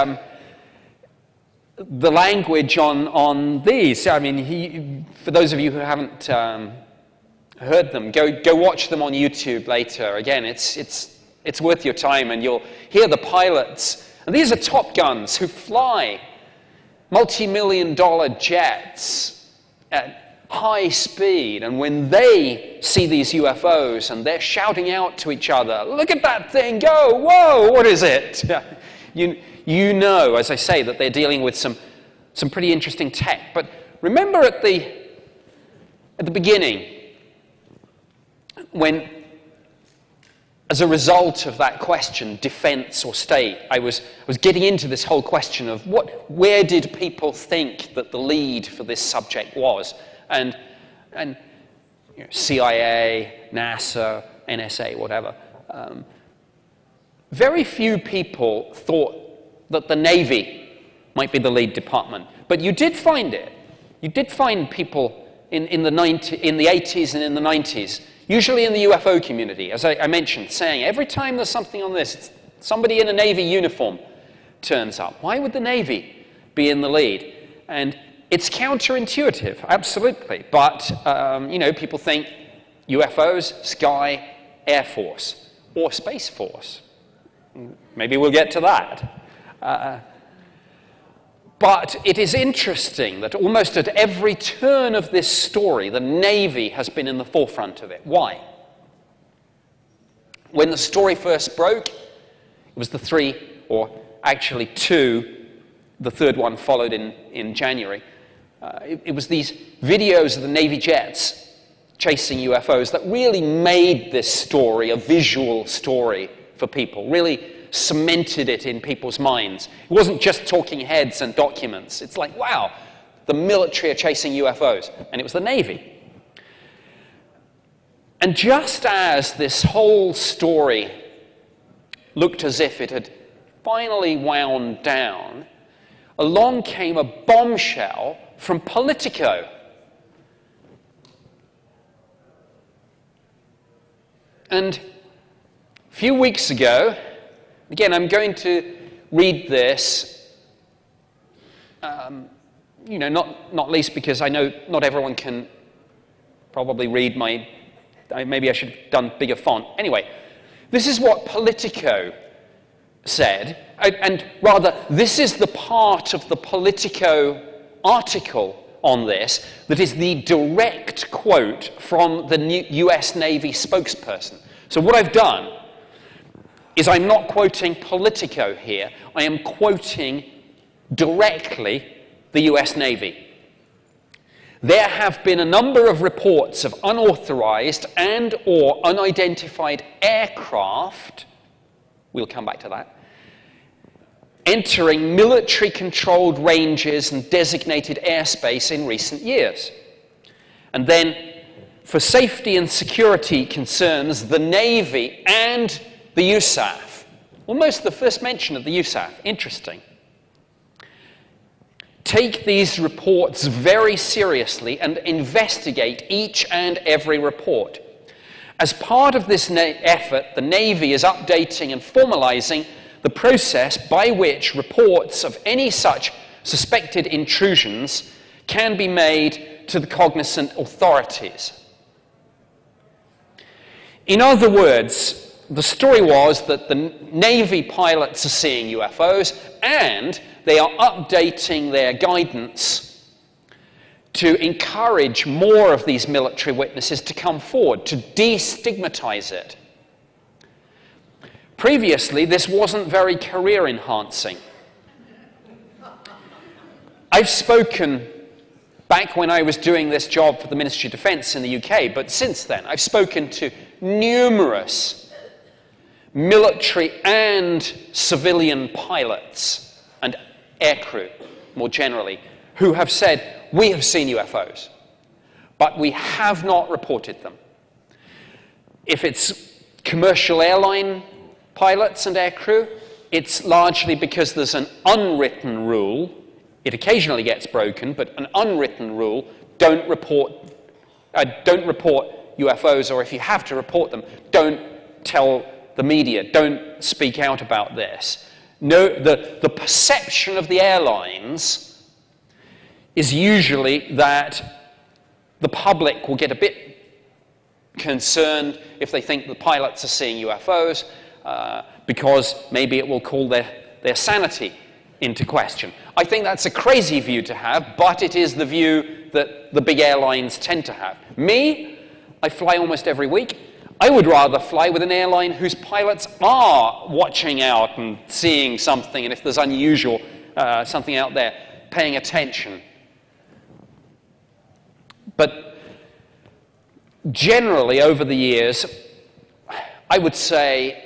the language on these, I mean, for those of you who haven't heard them, go watch them on YouTube later. Again, it's worth your time, and you'll hear the pilots. And these are Top Guns who fly multi-million-dollar jets at high speed, and when they see these UFOs and they're shouting out to each other, look at that thing go, whoa, what is it? You know, as I say, that they're dealing with some pretty interesting tech. But remember at the beginning, when, as a result of that question, defense or state, I was getting into this whole question of where did people think that the lead for this subject was? And CIA, NASA, NSA, whatever. Very few people thought that the Navy might be the lead department. But you did find it. You did find people in the 80s and in the 90s, usually in the UFO community, as I mentioned, saying every time there's something on this, somebody in a Navy uniform turns up. Why would the Navy be in the lead? And it's counterintuitive, absolutely. But, people think UFOs, Sky, Air Force, or Space Force. Maybe we'll get to that. But it is interesting that almost at every turn of this story, the Navy has been in the forefront of it. Why? When the story first broke, it was the 3, or actually 2, the third one followed in January, It was these videos of the Navy jets chasing UFOs that really made this story a visual story for people, really cemented it in people's minds. It wasn't just talking heads and documents. It's like, wow, the military are chasing UFOs. And it was the Navy. And just as this whole story looked as if it had finally wound down, along came a bombshell from Politico. And a few weeks ago, again, I'm going to read this, not least because I know not everyone can probably read maybe I should have done bigger font. Anyway, this is what Politico said, and rather, this is the part of the Politico article on this that is the direct quote from the US Navy spokesperson. So what I've done is I'm not quoting Politico here, I am quoting directly the US Navy. There have been a number of reports of unauthorized and or unidentified aircraft, we'll come back to that, entering military-controlled ranges and designated airspace in recent years. And then, for safety and security concerns, the Navy and the USAF. Almost the first mention of the USAF. Interesting. Take these reports very seriously and investigate each and every report. As part of this effort, the Navy is updating and formalizing the process by which reports of any such suspected intrusions can be made to the cognizant authorities. In other words, the story was that the Navy pilots are seeing UFOs and they are updating their guidance to encourage more of these military witnesses to come forward, to destigmatize it. Previously, this wasn't very career-enhancing. I've spoken, back when I was doing this job for the Ministry of Defence in the UK, but since then, I've spoken to numerous military and civilian pilots and aircrew, more generally, who have said, we have seen UFOs, but we have not reported them. If it's commercial airline pilots and aircrew, it's largely because there's an unwritten rule. It occasionally gets broken, but an unwritten rule: don't report UFOs, or if you have to report them, don't tell the media, don't speak out about this. No, the perception of the airlines is usually that the public will get a bit concerned if they think the pilots are seeing UFOs, because maybe it will call their sanity into question. I think that's a crazy view to have, but it is the view that the big airlines tend to have. Me, I fly almost every week. I would rather fly with an airline whose pilots are watching out and seeing something, and if there's unusual something out there, paying attention. But generally, over the years, I would say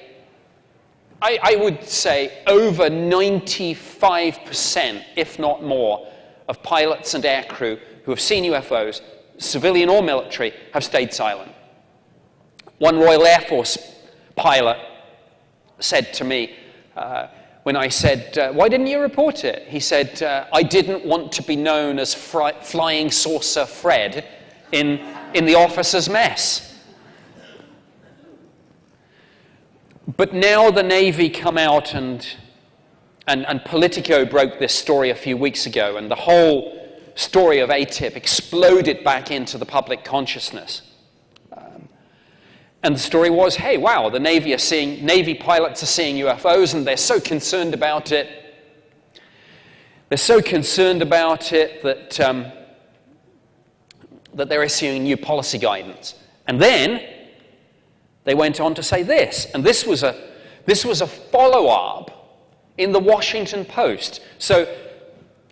over 95%, if not more, of pilots and aircrew who have seen UFOs, civilian or military, have stayed silent. One Royal Air Force pilot said to me, when I said, why didn't you report it? He said, I didn't want to be known as Flying Saucer Fred in the officers' mess. But now the Navy come out and Politico broke this story a few weeks ago, and the whole story of ATIP exploded back into the public consciousness. And the story was, hey, wow, the Navy pilots are seeing UFOs, and they're so concerned about it. They're so concerned about it that they're issuing new policy guidance. And then they went on to say this, and this was a follow-up in the Washington Post. So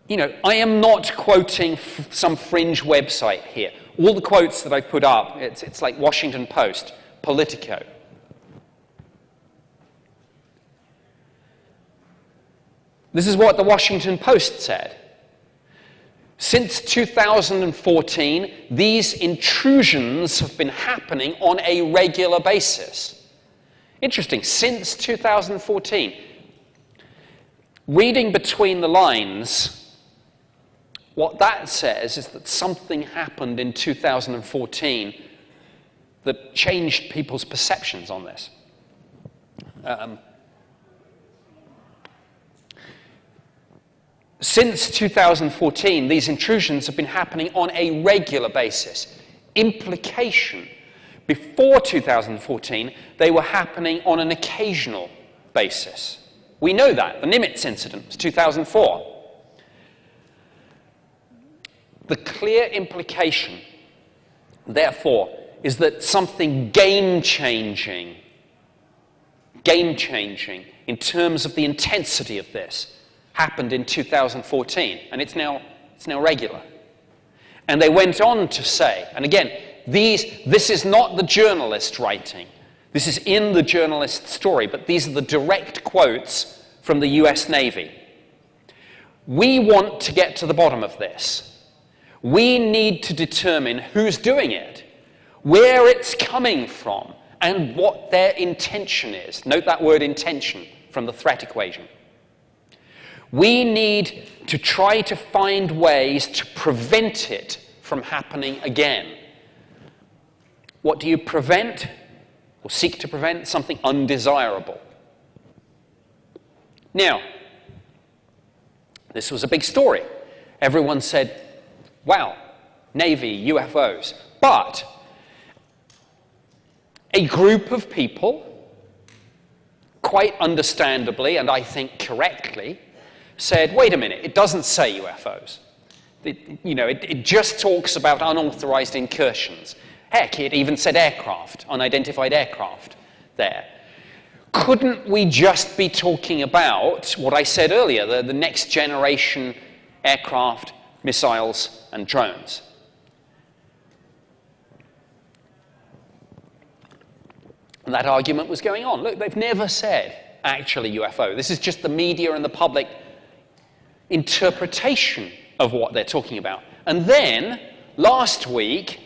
I am not quoting some fringe website here. All the quotes that I put up, it's like Washington Post, Politico. This is what the Washington Post said. Since 2014, these intrusions have been happening on a regular basis. Interesting, since 2014. Reading between the lines, what that says is that something happened in 2014 that changed people's perceptions on this. Since 2014, these intrusions have been happening on a regular basis. Implication, before 2014, they were happening on an occasional basis. We know that. The Nimitz incident was 2004. The clear implication, therefore, is that something game-changing in terms of the intensity of this happened in 2014, and it's now regular. And they went on to say, and again, this is not the journalist writing. This is in the journalist's story, but these are the direct quotes from the US Navy. We want to get to the bottom of this. We need to determine who's doing it, where it's coming from, and what their intention is. Note that word intention from the threat equation. We need to try to find ways to prevent it from happening again. What do you prevent or seek to prevent? Something undesirable. Now, this was a big story. Everyone said, wow, Navy, UFOs. But a group of people, quite understandably, and I think correctly, said, wait a minute, it doesn't say UFOs. It just talks about unauthorized incursions. Heck, it even said aircraft, unidentified aircraft there. Couldn't we just be talking about what I said earlier, the next generation aircraft, missiles, and drones? And that argument was going on. Look, they've never said, actually, UFO. This is just the media and the public interpretation of what they're talking about. And then, last week,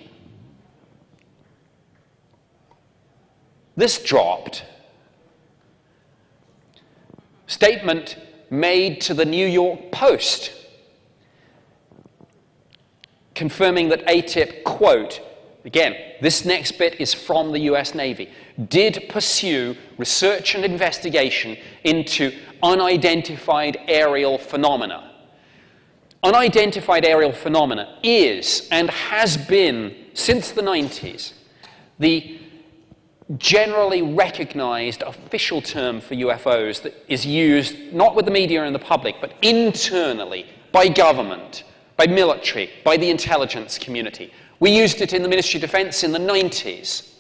this dropped. Statement made to the New York Post, confirming that ATIP, quote, again, this next bit is from the US Navy, did pursue research and investigation into unidentified aerial phenomena. Unidentified aerial phenomena is, and has been since the 90s, the generally recognized official term for UFOs that is used not with the media and the public, but internally by government, by military, by the intelligence community. We used it in the Ministry of Defense in the 90s.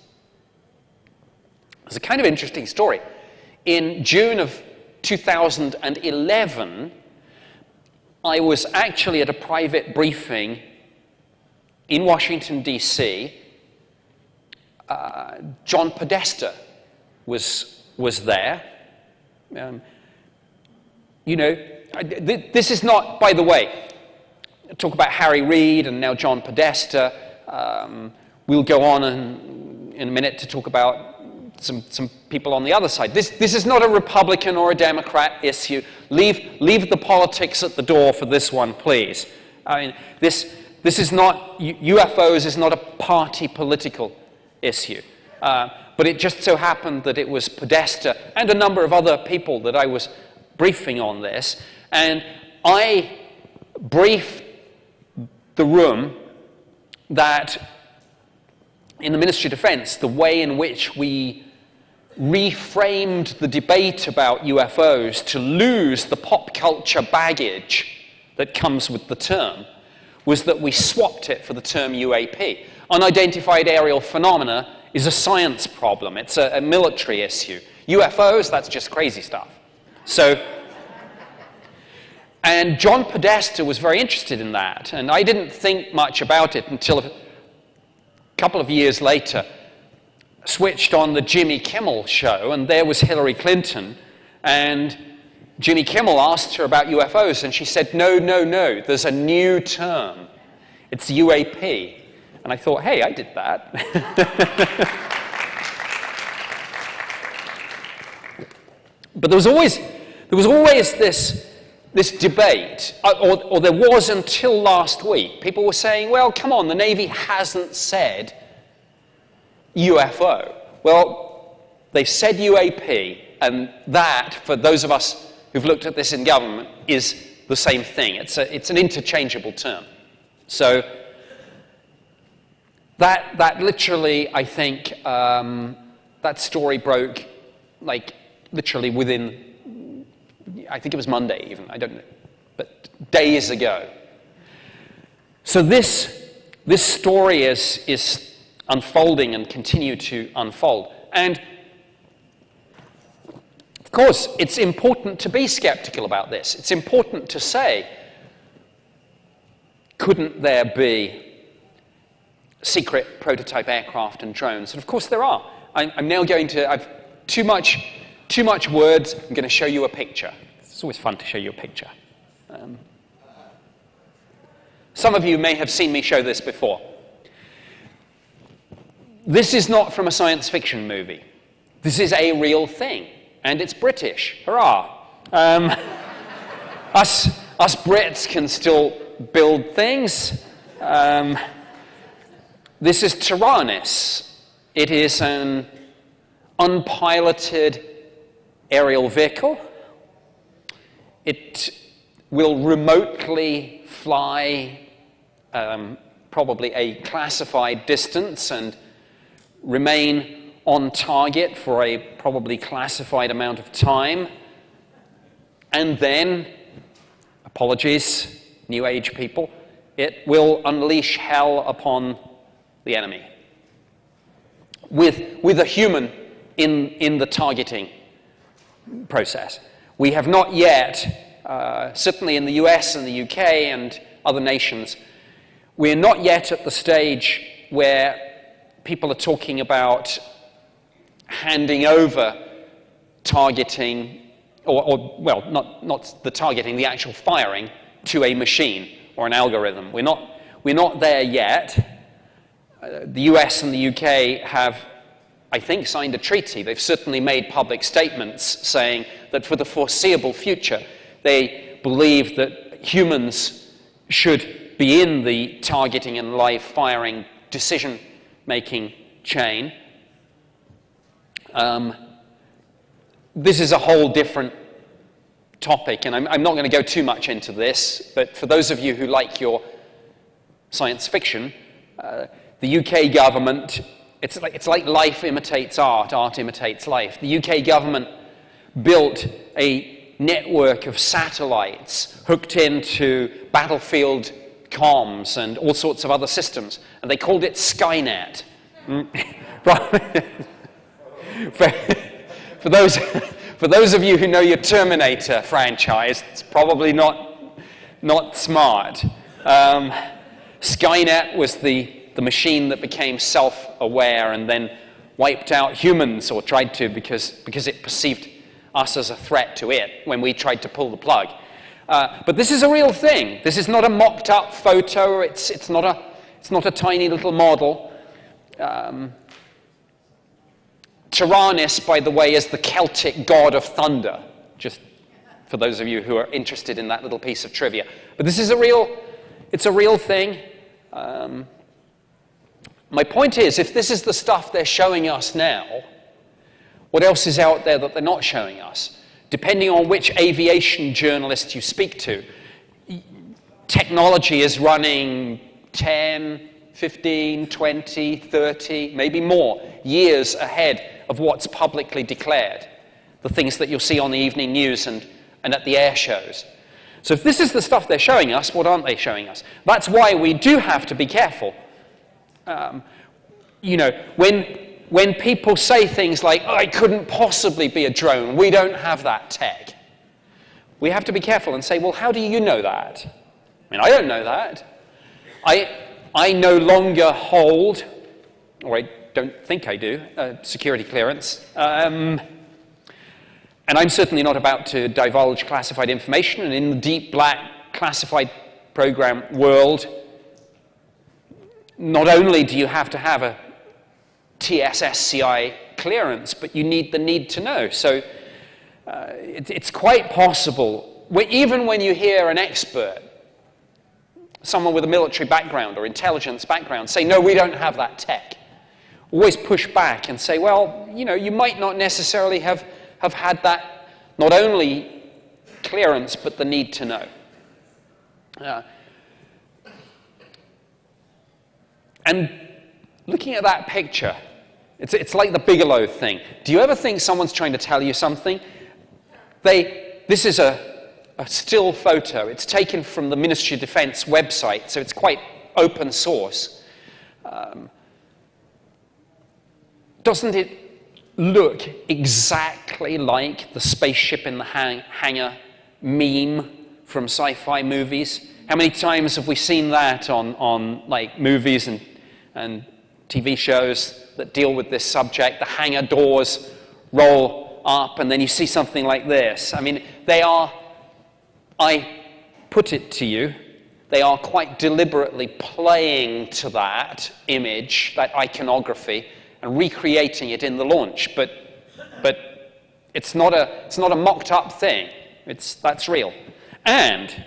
It's a kind of interesting story. In June of 2011, I was actually at a private briefing in Washington, D.C. John Podesta was there. This is not, by the way, talk about Harry Reid and now John Podesta. We'll go on in a minute to talk about some people on the other side. This is not a Republican or a Democrat issue. Leave the politics at the door for this one, please. I mean, this is not, UFOs is not a party political issue. But it just so happened that it was Podesta and a number of other people that I was briefing on this. And I briefed the room that in the Ministry of Defense, the way in which we reframed the debate about UFOs to lose the pop culture baggage that comes with the term was that we swapped it for the term UAP. Unidentified aerial phenomena is a science problem. It's a military issue. UFOs, that's just crazy stuff. So, And John Podesta was very interested in that, and I didn't think much about it until a couple of years later. Switched on the Jimmy Kimmel show, and there was Hillary Clinton, and Jimmy Kimmel asked her about UFOs, and she said, no, there's a new term. It's UAP. And I thought, hey, I did that. But there was always this debate, or there was until last week. People were saying, well, come on, the Navy hasn't said UFO. Well, they've said UAP, and that, for those of us who've looked at this in government, is the same thing. It's an interchangeable term. So that literally, I think, that story broke, like, literally within, I think it was Monday even, I don't know, but days ago. So this story is unfolding and continue to unfold. And of course, it's important to be skeptical about this. It's important to say, couldn't there be secret prototype aircraft and drones? And of course there are. I'm now going to, I've too much words. I'm going to show you a picture. It's always fun to show you a picture. Some of you may have seen me show this before. This is not from a science fiction movie. This is a real thing, and it's British. Hurrah! Us Brits can still build things. This is Tyrannus. It is an unpiloted aerial vehicle. It will remotely fly probably a classified distance and remain on target for a probably classified amount of time. And then, apologies, New Age people, it will unleash hell upon the enemy with a human in the targeting process. We have not yet, certainly in the US and the UK and other nations, we're not yet at the stage where people are talking about handing over targeting, well, not the targeting, the actual firing to a machine or an algorithm. We're not there yet. The US and the UK have, I think, signed a treaty. They've certainly made public statements saying that for the foreseeable future, they believe that humans should be in the targeting and live firing decision-making chain. This is a whole different topic, and I'm not going to go too much into this, but for those of you who like your science fiction, the UK government, it's like life imitates art, art imitates life. The UK government built a network of satellites hooked into battlefield comms and all sorts of other systems, and they called it Skynet. For those of you who know your Terminator franchise, it's probably not smart. Skynet was the machine that became self-aware and then wiped out humans, or tried to, because it perceived us as a threat to it when we tried to pull the plug. But this is a real thing. This is not a mocked-up photo. It's not a tiny little model. Tyrannus, by the way, is the Celtic god of thunder, just for those of you who are interested in that little piece of trivia. But this is it's a real thing. My point is, if this is the stuff they're showing us now, what else is out there that they're not showing us? Depending on which aviation journalist you speak to, technology is running 10, 15, 20, 30, maybe more years ahead of what's publicly declared, the things that you'll see on the evening news and at the air shows. So if this is the stuff they're showing us, what aren't they showing us? That's why we do have to be careful. When people say things like, oh, it couldn't possibly be a drone, we don't have that tech. we have to be careful and say, well, how do you know that? I mean, I don't know that. I no longer hold, or I don't think I do, security clearance. And I'm certainly not about to divulge classified information. And in the deep black classified program world, not only do you have to have a TSSCI clearance, but you need the need to know. So it's quite possible, even when you hear an expert, someone with a military background or intelligence background, say, no, we don't have that tech. Always push back and say, well, you might not necessarily have had that, not only clearance, but the need to know. And looking at that picture, it's like the Bigelow thing. Do you ever think someone's trying to tell you something? This is a still photo. It's taken from the Ministry of Defense website, so it's quite open source. Doesn't it look exactly like the spaceship in the hangar meme from sci-fi movies? How many times have we seen that on like movies and TV shows that deal with this subject? The hangar doors roll up and then you see something like this. I mean, I put it to you, they are quite deliberately playing to that image, that iconography, and recreating it in the launch. But it's not a mocked up thing. That's real. And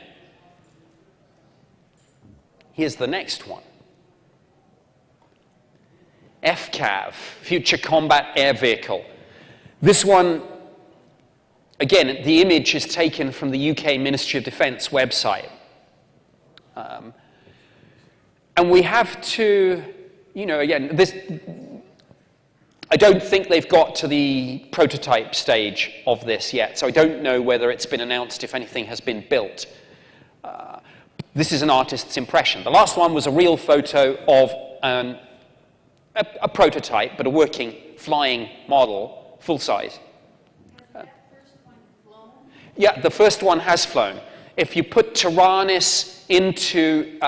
here's the next one. FCAV, Future Combat Air Vehicle. This one, again, the image is taken from the UK Ministry of Defence website. And we have to, again, I don't think they've got to the prototype stage of this yet, so I don't know whether it's been announced, if anything has been built. This is an artist's impression. The last one was a real photo of a prototype, but a working, flying model, full size. Yeah, the first one has flown. If you put Tyrannus into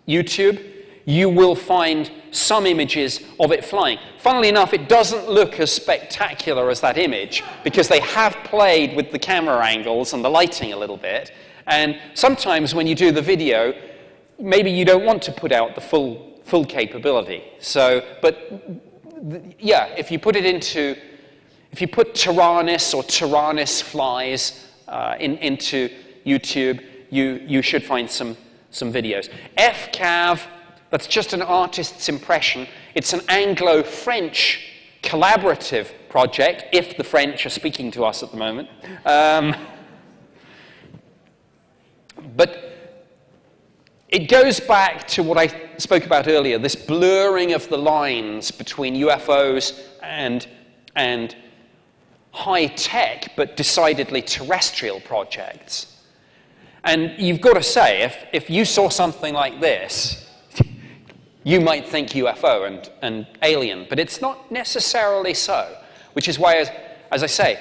YouTube, you will find some images of it flying. Funnily enough, it doesn't look as spectacular as that image because they have played with the camera angles and the lighting a little bit. And sometimes when you do the video, maybe you don't want to put out the full capability. So, yeah, if you put Tyrannus or Tyrannus flies into YouTube, you should find some videos. FCAV, that's just an artist's impression. It's an Anglo-French collaborative project, if the French are speaking to us at the moment. But it goes back to what I spoke about earlier, this blurring of the lines between UFOs and high-tech, but decidedly terrestrial projects. And you've got to say, if you saw something like this, you might think UFO and alien, but it's not necessarily so, which is why, as I say,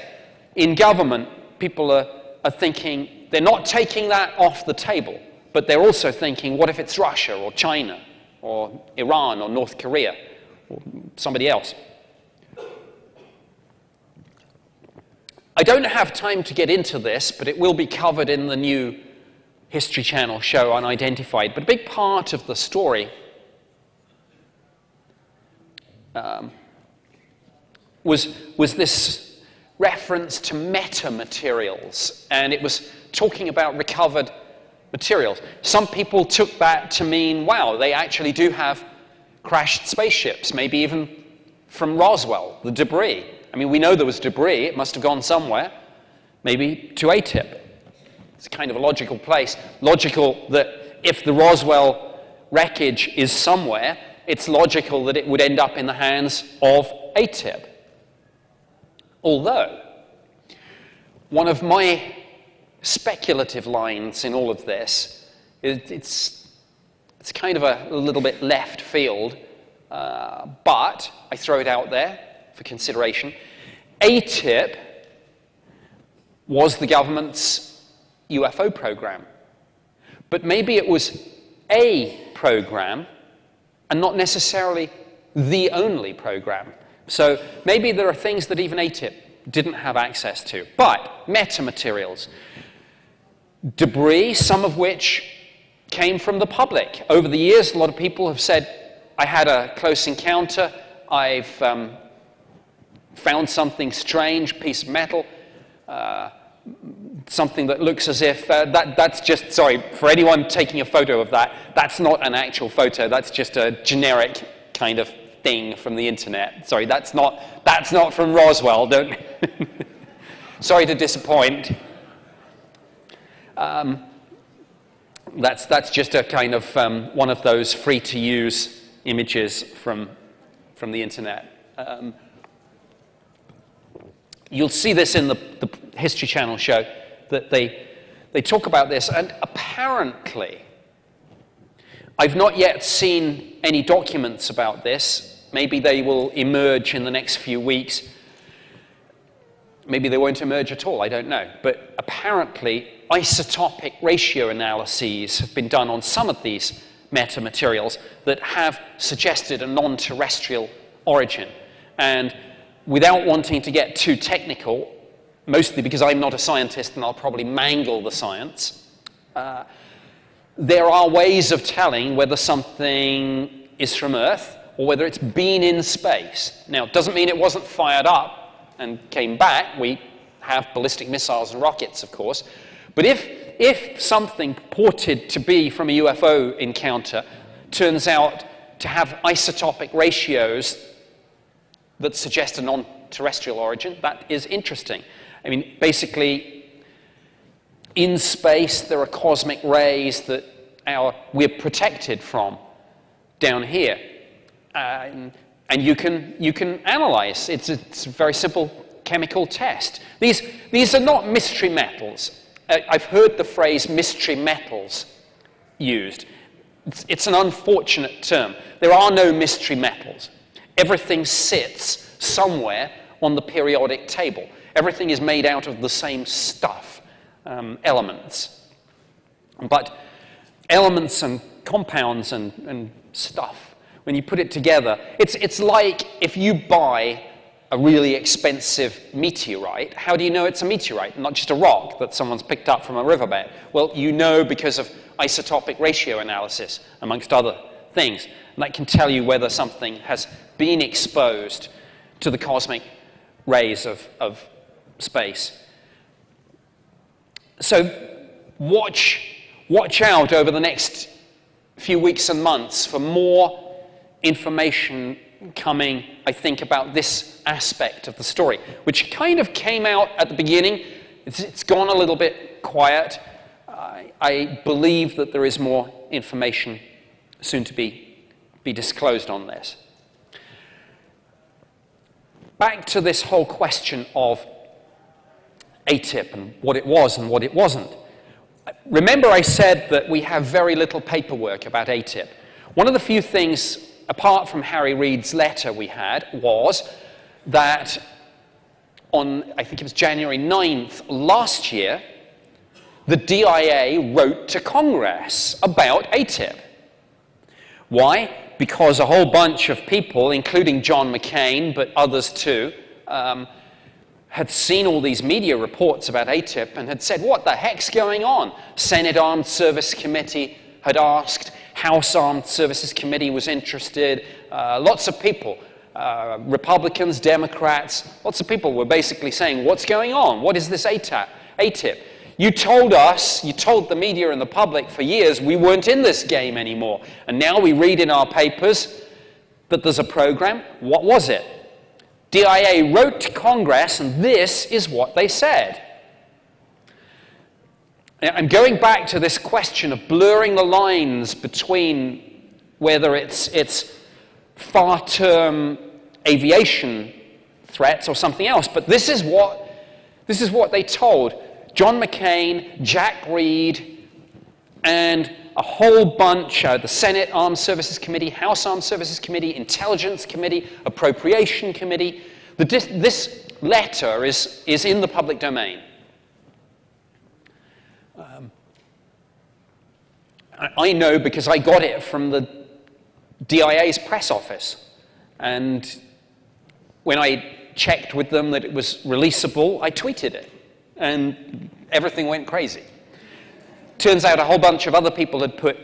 in government, people are thinking, they're not taking that off the table, but they're also thinking, what if it's Russia or China or Iran or North Korea or somebody else? I don't have time to get into this, but it will be covered in the new History Channel show, Unidentified. But a big part of the story was this reference to metamaterials, and it was talking about recovered materials. Some people took that to mean, wow, they actually do have crashed spaceships, maybe even from Roswell, the debris. I mean, we know there was debris. It must have gone somewhere, maybe to ATIP. It's kind of a logical place. Logical that if the Roswell wreckage is somewhere, it's logical that it would end up in the hands of ATIP. Although, one of my speculative lines in all of this, it's kind of a little bit left field, but I throw it out there for consideration. ATIP was the government's UFO program. But maybe it was a program and not necessarily the only program. So maybe there are things that even ATIP didn't have access to. But metamaterials, debris, some of which came from the public. Over the years, a lot of people have said, I had a close encounter, I've found something strange, piece of metal, something that looks as if, that's just, sorry, for anyone taking a photo of that, that's not an actual photo, that's just a generic kind of thing from the internet. Sorry, that's not from Roswell, don't, sorry to disappoint. That's just a kind of one of those free-to-use images from the internet. You'll see this in the History Channel show, that they talk about this, and apparently, I've not yet seen any documents about this. Maybe they will emerge in the next few weeks. Maybe they won't emerge at all, I don't know. But apparently, isotopic ratio analyses have been done on some of these metamaterials that have suggested a non-terrestrial origin. And without wanting to get too technical, mostly because I'm not a scientist and I'll probably mangle the science, there are ways of telling whether something is from Earth or whether it's been in space. Now, it doesn't mean it wasn't fired up and came back. We have ballistic missiles and rockets, of course. But if something purported to be from a UFO encounter turns out to have isotopic ratios that suggest a non-terrestrial origin, that is interesting. I mean, basically, in space, there are cosmic rays that we're protected from down here. And you can analyze. It's a very simple chemical test. These are not mystery metals. I've heard the phrase mystery metals used. It's an unfortunate term. There are no mystery metals. Everything sits somewhere on the periodic table. Everything is made out of the same stuff, elements. But elements and compounds and stuff, when you put it together, it's like if you buy a really expensive meteorite, how do you know it's a meteorite, not just a rock that someone's picked up from a riverbed? Well, you know because of isotopic ratio analysis, amongst other things. And that can tell you whether something has been exposed to the cosmic rays of space. So watch out over the next few weeks and months for more information coming, I think, about this aspect of the story, which kind of came out at the beginning. It's gone a little bit quiet. I believe that there is more information soon to be disclosed on this. Back to this whole question of ATIP and what it was and what it wasn't. Remember I said that we have very little paperwork about ATIP. One of the few things, apart from Harry Reid's letter we had, was that on, I think it was January 9th last year, the DIA wrote to Congress about ATIP. Why? Because a whole bunch of people, including John McCain, but others too, had seen all these media reports about ATIP and had said, what the heck's going on? Senate Armed Services Committee had asked, House Armed Services Committee was interested, lots of people, Republicans, Democrats, lots of people were basically saying, what's going on? What is this ATIP? You told us, you told the media and the public for years we weren't in this game anymore. And now we read in our papers that there's a program. What was it? DIA wrote to Congress, and this is what they said. I'm going back to this question of blurring the lines between whether it's far-term aviation threats or something else, but this is what they told John McCain, Jack Reid, and a whole bunch, the Senate Armed Services Committee, House Armed Services Committee, Intelligence Committee, Appropriation Committee. This letter is in the public domain. I know because I got it from the DIA's press office. And when I checked with them that it was releasable, I tweeted it. And everything went crazy. Turns out a whole bunch of other people had put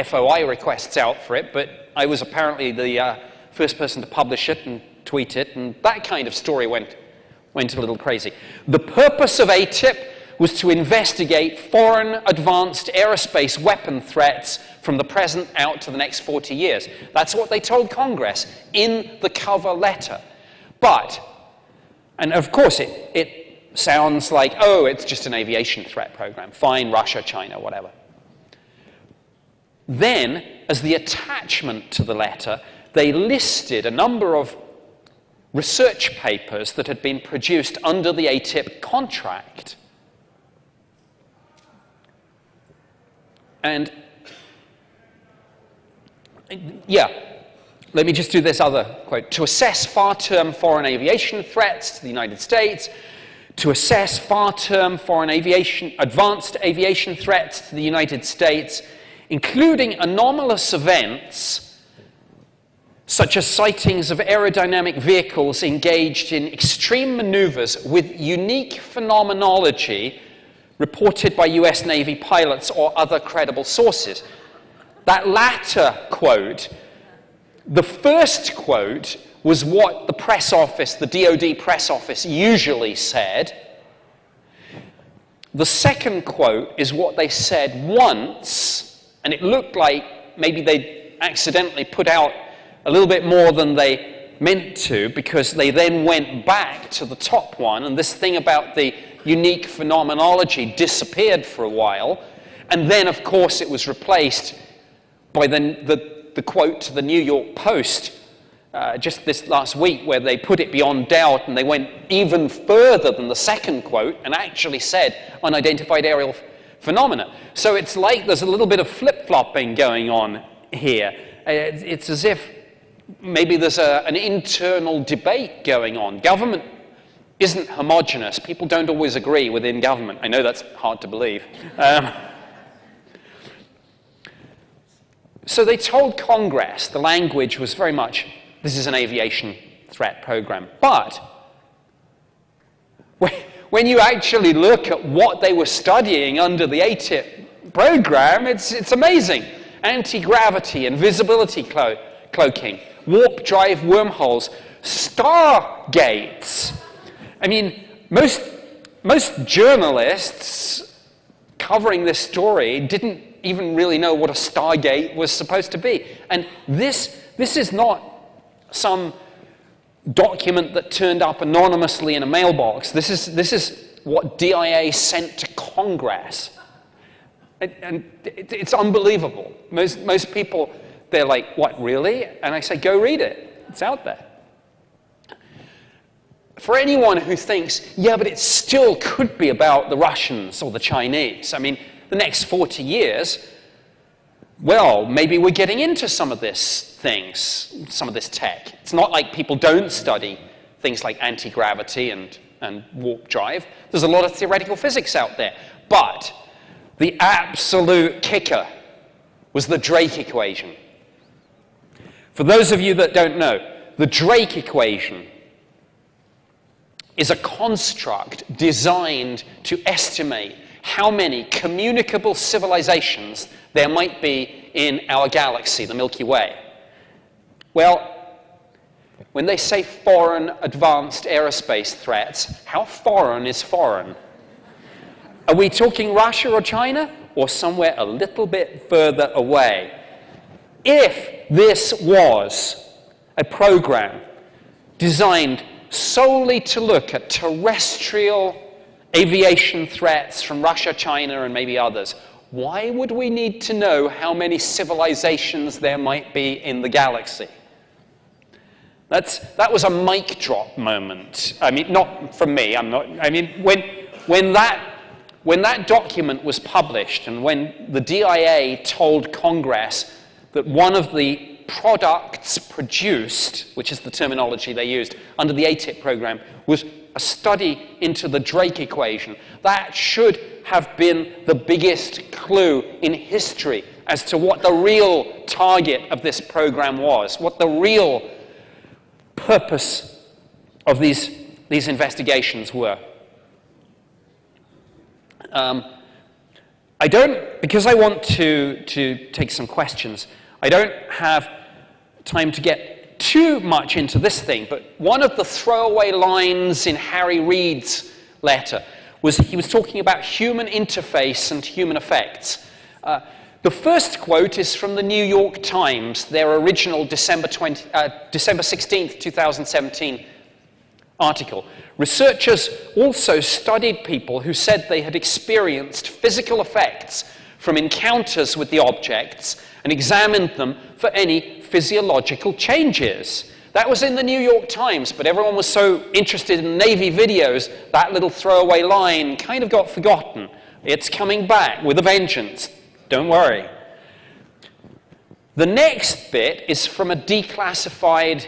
FOI requests out for it, but I was apparently the first person to publish it and tweet it, and that kind of story went a little crazy. The purpose of ATIP was to investigate foreign advanced aerospace weapon threats from the present out to the next 40 years. That's what they told Congress in the cover letter. But, and of course it sounds like, oh, it's just an aviation threat program. Fine, Russia, China, whatever. Then, as the attachment to the letter, they listed a number of research papers that had been produced under the ATIP contract. And, yeah, let me just do this other quote. To assess far-term foreign aviation threats to the United States, to assess far-term foreign aviation, advanced aviation threats to the United States, including anomalous events such as sightings of aerodynamic vehicles engaged in extreme maneuvers with unique phenomenology reported by US Navy pilots or other credible sources. That latter quote, the first quote, was what the press office, the DoD press office, usually said. The second quote is what they said once, and it looked like maybe they accidentally put out a little bit more than they meant to, because they then went back to the top one, and this thing about the unique phenomenology disappeared for a while, and then, of course, it was replaced by the quote to the New York Post just this last week, where they put it beyond doubt, and they went even further than the second quote and actually said unidentified aerial phenomena. So it's like there's a little bit of flip-flopping going on here. It's as if maybe there's an internal debate going on. Government isn't homogenous. People don't always agree within government. I know that's hard to believe. So they told Congress the language was very much, this is an aviation threat program. But when you actually look at what they were studying under the ATIP program, it's amazing. Anti-gravity, invisibility cloaking, warp drive wormholes, stargates. I mean, most journalists covering this story didn't even really know what a stargate was supposed to be. And this is not some document that turned up anonymously in a mailbox. This is what DIA sent to Congress. And it's unbelievable. Most people, they're like, what, really? And I say, go read it. It's out there. For anyone who thinks, yeah, but it still could be about the Russians or the Chinese, I mean, the next 40 years, well, maybe we're getting into some of this tech. It's not like people don't study things like anti-gravity and warp drive. There's a lot of theoretical physics out there. But the absolute kicker was the Drake equation. For those of you that don't know, the Drake equation is a construct designed to estimate how many communicable civilizations there might be in our galaxy, the Milky Way. Well, when they say foreign advanced aerospace threats, how foreign is foreign? Are we talking Russia or China, or somewhere a little bit further away? If this was a program designed solely to look at terrestrial aviation threats from Russia, China, and maybe others, why would we need to know how many civilizations there might be in the galaxy? That was a mic drop moment. I mean, not from me. When that document was published, and when the DIA told Congress that one of the products produced, which is the terminology they used under the ATIP program, was a study into the Drake equation, that should have been the biggest clue in history as to what the real target of this program was, what the real purpose of these investigations were. I don't, because I want to take some questions, I don't have time to get too much into this thing, but one of the throwaway lines in Harry Reid's letter was he was talking about human interface and human effects. The first quote is from the New York Times, their original December 16th, 2017 article. Researchers also studied people who said they had experienced physical effects from encounters with the objects and examined them for any physiological changes. That was in the New York Times, but everyone was so interested in Navy videos, that little throwaway line kind of got forgotten. It's coming back with a vengeance. Don't worry. The next bit is from a declassified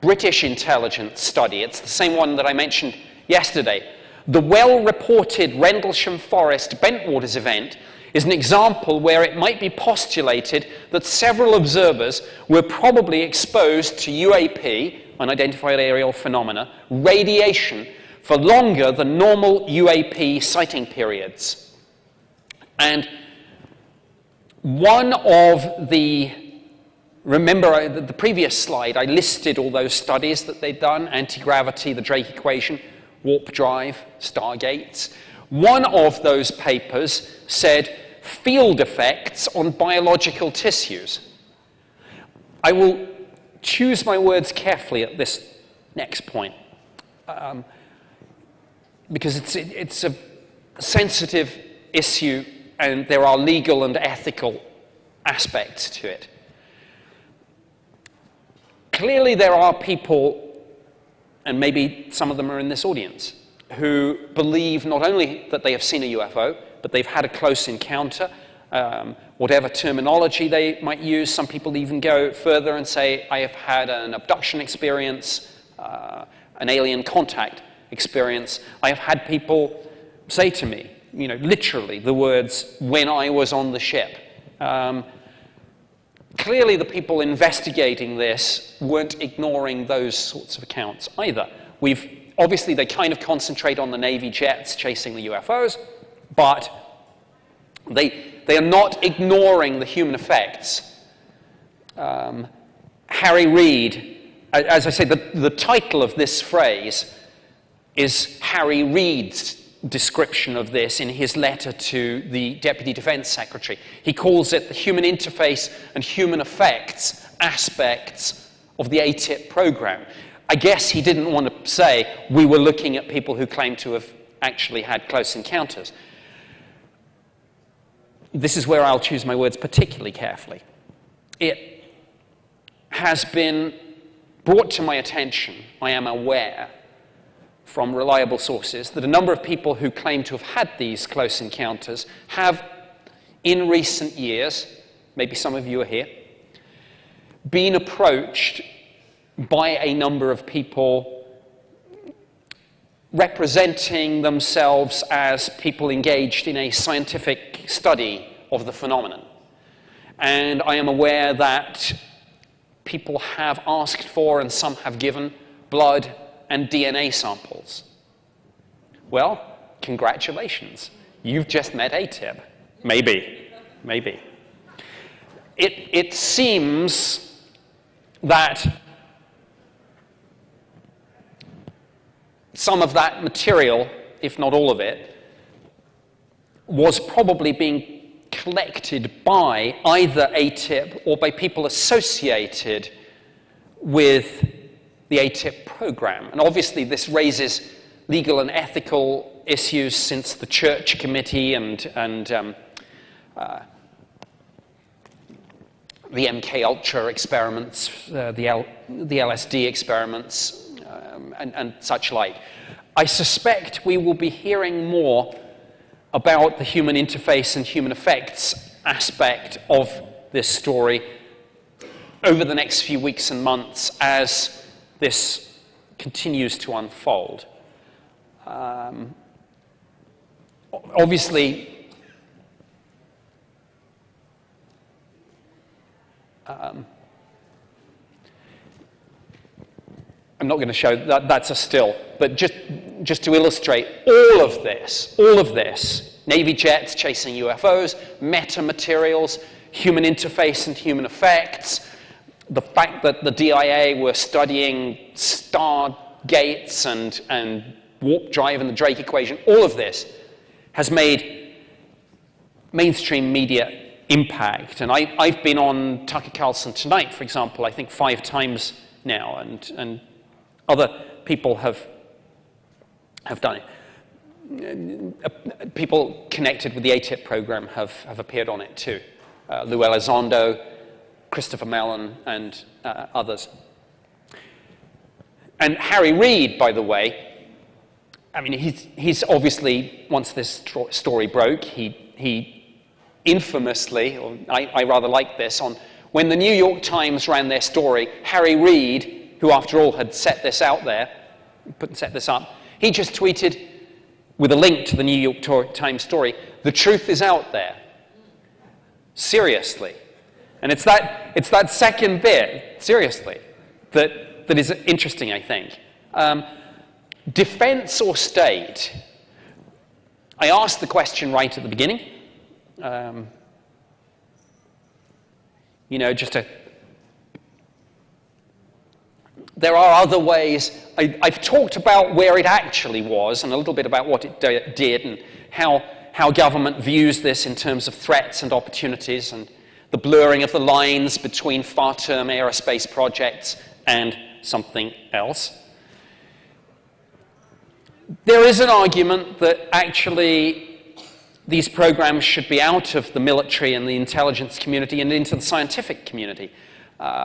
British intelligence study. It's the same one that I mentioned yesterday. The well-reported Rendlesham Forest Bentwaters event is an example where it might be postulated that several observers were probably exposed to UAP, unidentified aerial phenomena, radiation for longer than normal UAP sighting periods. And one of remember the previous slide, I listed all those studies that they'd done, anti-gravity, the Drake equation, warp drive, stargates. One of those papers said field effects on biological tissues. I will choose my words carefully at this next point, because it's a sensitive issue and there are legal and ethical aspects to it. Clearly there are people, and maybe some of them are in this audience, who believe not only that they have seen a UFO, but they've had a close encounter, whatever terminology they might use. Some people even go further and say, I have had an abduction experience, an alien contact experience. I have had people say to me, literally the words, when I was on the ship. Clearly the people investigating this weren't ignoring those sorts of accounts either. Obviously they kind of concentrate on the Navy jets chasing the UFOs, but they are not ignoring the human effects. Harry Reid, as I say, the title of this phrase is Harry Reid's description of this in his letter to the Deputy Defense Secretary. He calls it the human interface and human effects aspects of the ATIP program. I guess he didn't want to say we were looking at people who claim to have actually had close encounters. This is where I'll choose my words particularly carefully. It has been brought to my attention, I am aware, from reliable sources, that a number of people who claim to have had these close encounters have, in recent years, maybe some of you are here, been approached by a number of people representing themselves as people engaged in a scientific study of the phenomenon. And I am aware that people have asked for, and some have given, blood and DNA samples. Well, congratulations. You've just met ATIP. Maybe. It seems that some of that material, if not all of it, was probably being collected by either ATIP or by people associated with the ATIP program. And obviously this raises legal and ethical issues, since the Church Committee and the MK Ultra experiments, the LSD experiments, and such like. I suspect we will be hearing more about the human interface and human effects aspect of this story over the next few weeks and months as this continues to unfold. Obviously, I'm not going to show that, that's a still, but just to illustrate all of this, Navy jets chasing UFOs, metamaterials, human interface and human effects, the fact that the DIA were studying stargates and warp drive and the Drake equation, all of this has made mainstream media impact. And I've been on Tucker Carlson Tonight, for example, I think 5 times now, and other people have done it. People connected with the ATIP program have appeared on it too. Lou Elizondo, Christopher Mellon, and others. And Harry Reid, by the way, I mean, he's obviously, once this story broke, he infamously, or I rather like this, when the New York Times ran their story, Harry Reid, who after all had set this up, he just tweeted with a link to the New York Times story, "The truth is out there." Seriously. And it's that second bit, seriously, that is interesting, I think. Defense or state? I asked the question right at the beginning. There are other ways. I've talked about where it actually was and a little bit about what it did and how government views this in terms of threats and opportunities and the blurring of the lines between far-term aerospace projects and something else. There is an argument that actually these programs should be out of the military and the intelligence community and into the scientific community,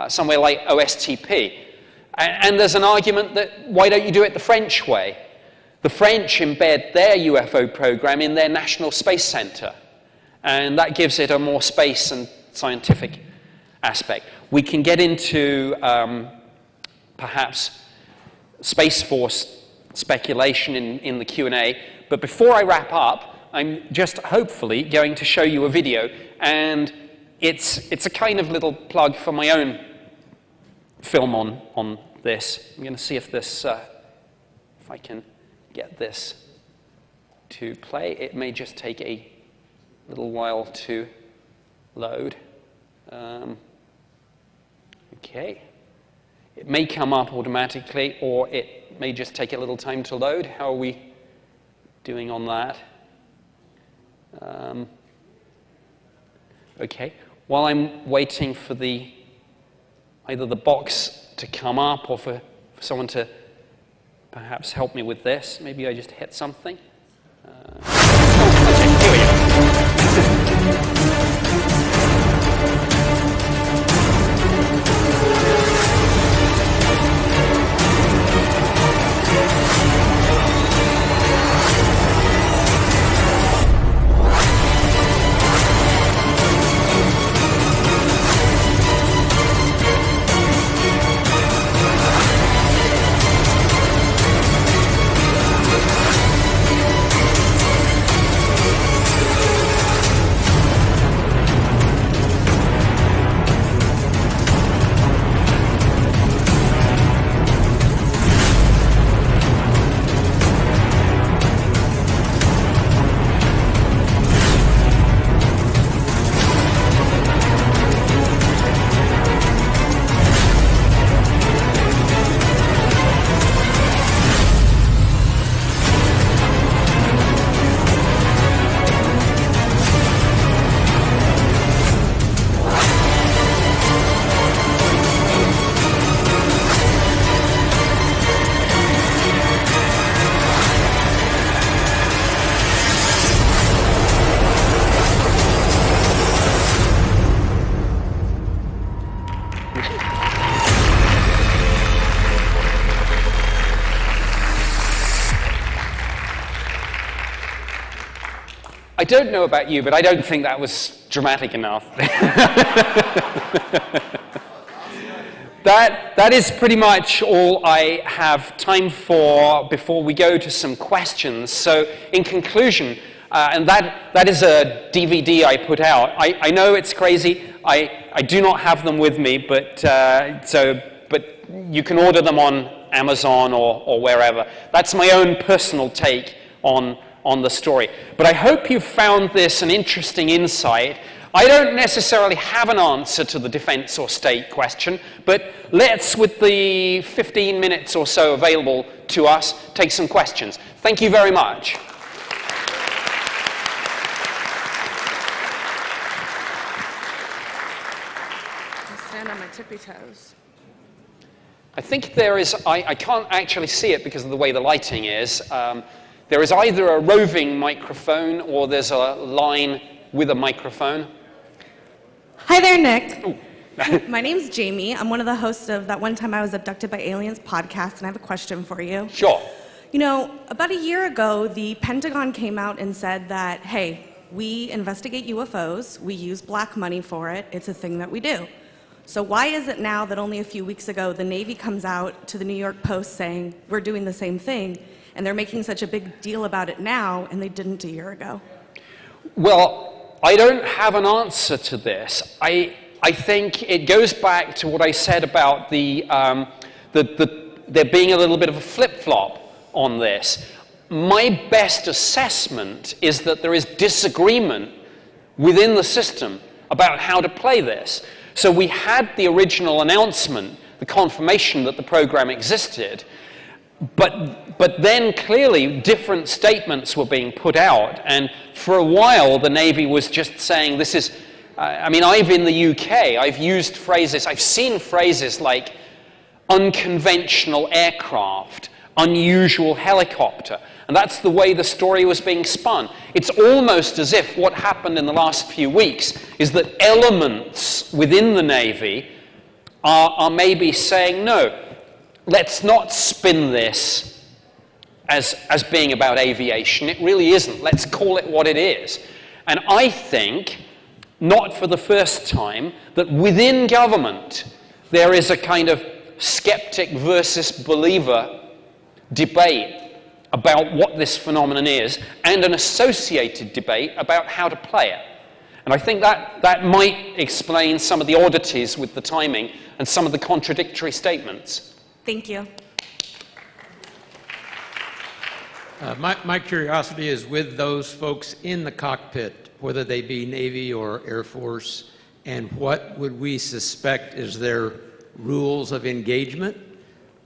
somewhere like OSTP. And there's an argument that why don't you do it the French way? The French embed their UFO program in their National Space Center, and that gives it a more space and scientific aspect. We can get into perhaps Space Force speculation in the Q&A, but before I wrap up, I'm just hopefully going to show you a video, and it's a kind of little plug for my own film on this. I'm going to see if this, if I can get this to play. It may just take a little while to load. Okay. It may come up automatically, or it may just take a little time to load. How are we doing on that? Okay. While I'm waiting for either the box to come up or for someone to perhaps help me with this. Maybe I just hit something. Okay, here we go. I don't know about you, but I don't think that was dramatic enough. That is pretty much all I have time for before we go to some questions. So in conclusion, and that is a DVD I put out. I know it's crazy. I do not have them with me, but you can order them on Amazon or wherever. That's my own personal take on the story. But I hope you found this an interesting insight. I don't necessarily have an answer to the defense or state question, but let's, with the 15 minutes or so available to us, take some questions. Thank you very much. I'll stand on my tippy toes. I think there is, I can't actually see it because of the way the lighting is. There is either a roving microphone or there's a line with a microphone. Hi there, Nick. My name's Jamie. I'm one of the hosts of That One Time I Was Abducted by Aliens podcast, and I have a question for you. Sure. You know, about a year ago, the Pentagon came out and said that, hey, we investigate UFOs, we use black money for it, it's a thing that we do. So why is it now that only a few weeks ago the Navy comes out to the New York Post saying we're doing the same thing, and they're making such a big deal about it now, and they didn't a year ago? Well, I don't have an answer to this. I think it goes back to what I said about there being a little bit of a flip-flop on this. My best assessment is that there is disagreement within the system about how to play this. So we had the original announcement, the confirmation that the program existed, but then clearly different statements were being put out, and for a while the Navy was just saying this is, I've in the UK, I've used phrases, I've seen phrases like unconventional aircraft, unusual helicopter, and that's the way the story was being spun. It's almost as if what happened in the last few weeks is that elements within the Navy are maybe saying, no, let's not spin this as being about aviation. It really isn't. Let's call it what it is. And I think, not for the first time, that within government there is a kind of skeptic versus believer debate about what this phenomenon is, and an associated debate about how to play it. And I think that might explain some of the oddities with the timing and some of the contradictory statements. Thank you. My curiosity is with those folks in the cockpit, whether they be Navy or Air Force, and what would we suspect is their rules of engagement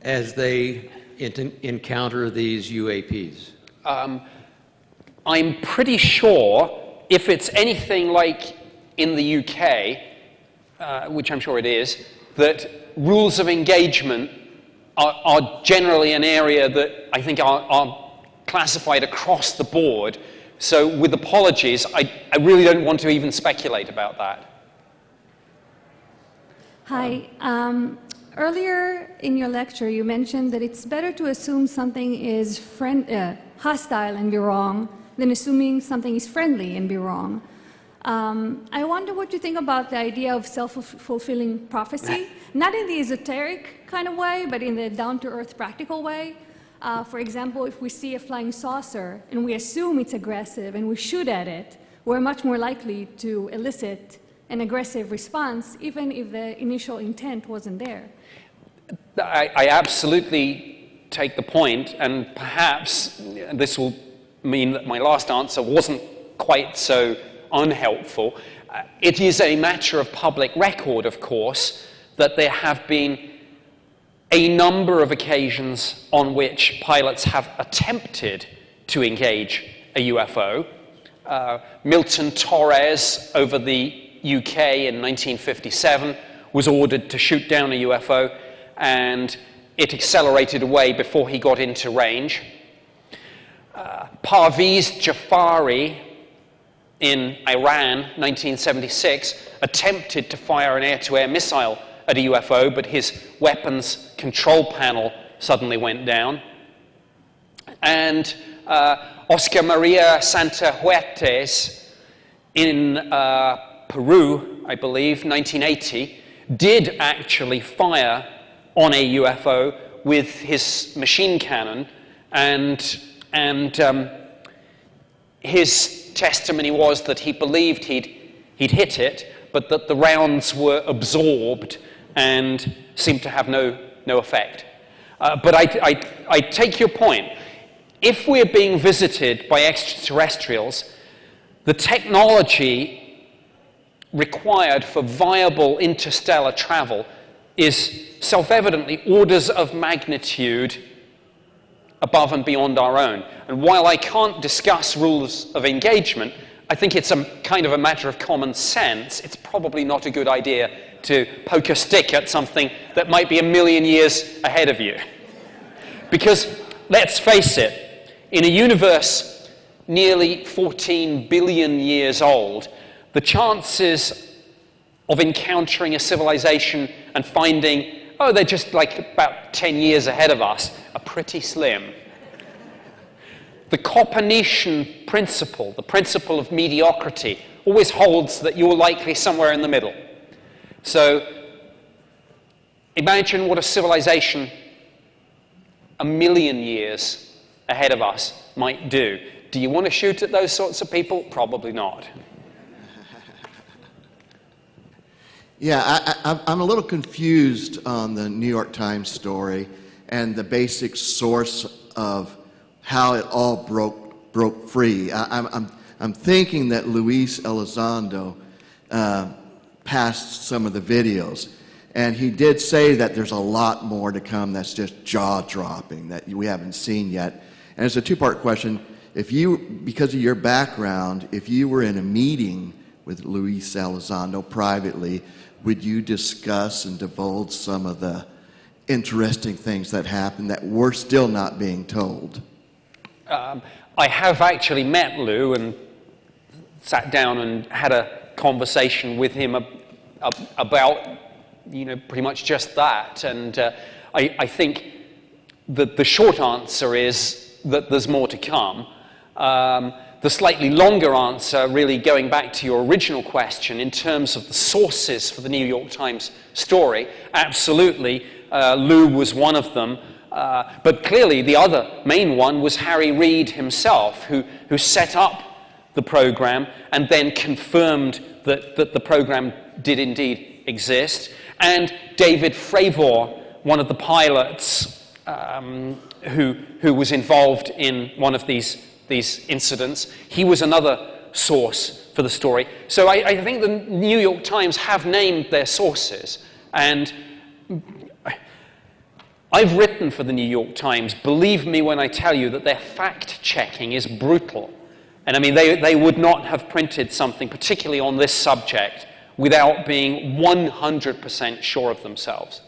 as they encounter these UAPs? I'm pretty sure if it's anything like in the UK, which I'm sure it is, that rules of engagement are generally an area that I think are classified across the board. So with apologies, I really don't want to even speculate about that. Hi. Earlier in your lecture, you mentioned that it's better to assume something is hostile and be wrong than assuming something is friendly and be wrong. I wonder what you think about the idea of self-fulfilling prophecy, not in the esoteric kind of way, but in the down-to-earth practical way. For example, if we see a flying saucer and we assume it's aggressive and we shoot at it, we're much more likely to elicit an aggressive response, even if the initial intent wasn't there. I absolutely take the point, and perhaps this will mean that my last answer wasn't quite so unhelpful. It is a matter of public record, of course, that there have been a number of occasions on which pilots have attempted to engage a UFO. Milton Torres over the UK in 1957 was ordered to shoot down a UFO, and it accelerated away before he got into range. Parviz Jafari in Iran, 1976, attempted to fire an air-to-air missile at a UFO, but his weapons control panel suddenly went down. And Oscar Maria Santahuertes in Peru, I believe, 1980, did actually fire on a UFO with his machine cannon, and his testimony was that he believed he'd hit it, but that the rounds were absorbed and seemed to have no effect. But I take your point. If we're being visited by extraterrestrials, the technology required for viable interstellar travel is self-evidently orders of magnitude above and beyond our own. And while I can't discuss rules of engagement, I think it's a kind of a matter of common sense. It's probably not a good idea to poke a stick at something that might be a million years ahead of you. Because, let's face it, in a universe nearly 14 billion years old, the chances of encountering a civilization and finding, oh, they're just like about 10 years ahead of us, are pretty slim. The Copernican principle, the principle of mediocrity, always holds that you're likely somewhere in the middle. So, imagine what a civilization a million years ahead of us might do. Do you want to shoot at those sorts of people? Probably not. Yeah, I'm a little confused on the New York Times story and the basic source of how it all broke free. I'm thinking that Luis Elizondo passed some of the videos, and he did say that there's a lot more to come that's just jaw-dropping that we haven't seen yet. And it's a two-part question. If you, because of your background, if you were in a meeting with Luis Elizondo privately, would you discuss and divulge some of the interesting things that happened that we're still not being told? I have actually met Lou and sat down and had a conversation with him about, pretty much just that. And I think that the short answer is that there's more to come. The slightly longer answer, really going back to your original question, in terms of the sources for the New York Times story, absolutely, Lou was one of them. But clearly the other main one was Harry Reid himself, who set up the program and then confirmed that the program did indeed exist. And David Fravor, one of the pilots who was involved in one of these incidents, he was another source for the story. So I think the New York Times have named their sources. And I've written for the New York Times. Believe me when I tell you that their fact-checking is brutal. And I mean, they would not have printed something, particularly on this subject, without being 100% sure of themselves.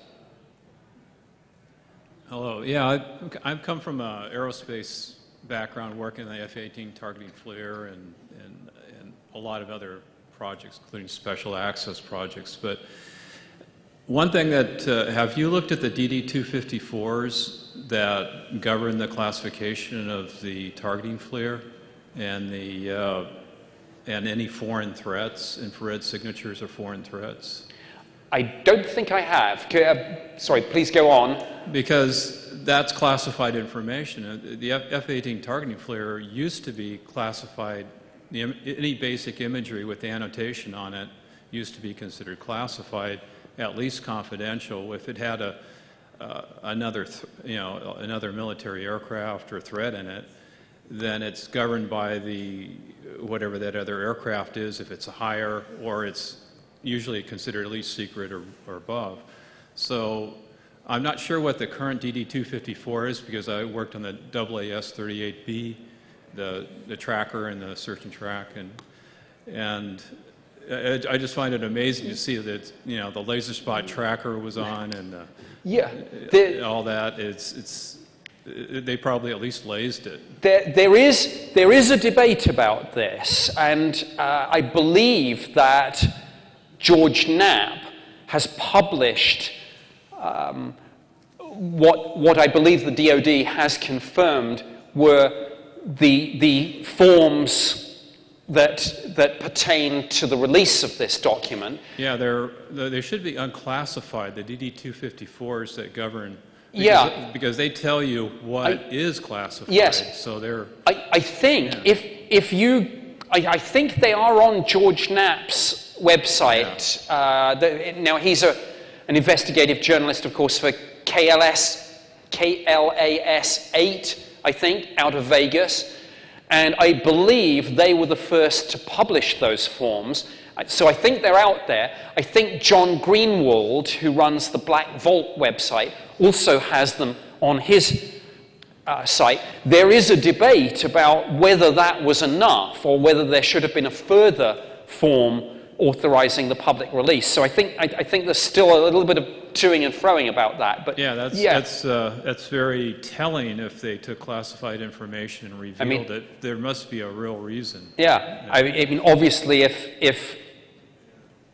Hello. Yeah, I've come from an aerospace background, working in the F-18 targeting FLIR and a lot of other projects, including special access projects. But one thing that, have you looked at the DD-254s that govern the classification of the targeting FLIR and any foreign threats, infrared signatures of foreign threats? I don't think I have. Sorry, please go on. Because that's classified information. The F-18 targeting FLIR used to be classified. Any basic imagery with the annotation on it used to be considered classified, at least confidential. If it had another military aircraft or threat in it, then it's governed by whatever that other aircraft is. If it's a higher, or it's usually considered at least secret or above. So I'm not sure what the current DD-254 is, because I worked on the AAS-38B, the tracker and the search and track, and I just find it amazing to see that the laser spot tracker was on, and all that. They probably at least lased it. There is a debate about this, and I believe that George Knapp has published what I believe the DoD has confirmed were the forms that pertain to the release of this document. Yeah, they should be unclassified, the DD-254s that govern. Because they tell you what is classified. Yes. So they're. I think if you, I think they are on George Knapp's website. Now, he's an investigative journalist, of course, for KLAS 8, I think, out of Vegas. And I believe they were the first to publish those forms. So I think they're out there. I think John Greenwald, who runs the Black Vault website, also has them on his site. There is a debate about whether that was enough or whether there should have been a further form authorizing the public release. So I think there's still a little bit of toing and froing about that. But yeah, that's very telling. If they took classified information and revealed it, there must be a real reason. Yeah, I mean, obviously,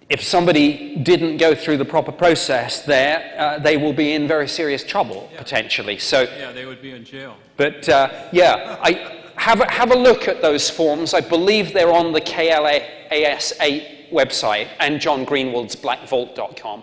if somebody didn't go through the proper process there, they will be in very serious trouble, potentially. So yeah, they would be in jail. But yeah, I have a look at those forms. I believe they're on the KLAS 8 website and John Greenwald's blackvault.com.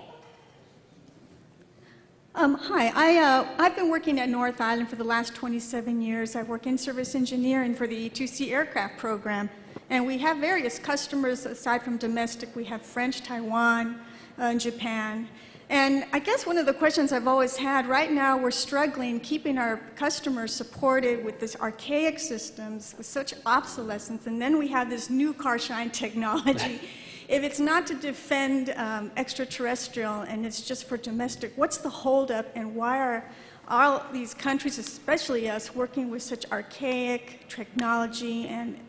Hi, I've been working at North Island for the last 27 years. I work in service engineering for the E2C aircraft program. And we have various customers aside from domestic. We have French, Taiwan, and Japan. And I guess one of the questions I've always had, right now we're struggling keeping our customers supported with this archaic systems with such obsolescence. And then we have this new car-shine technology. If it's not to defend extraterrestrial and it's just for domestic, what's the holdup and why are all these countries, especially us, working with such archaic technology and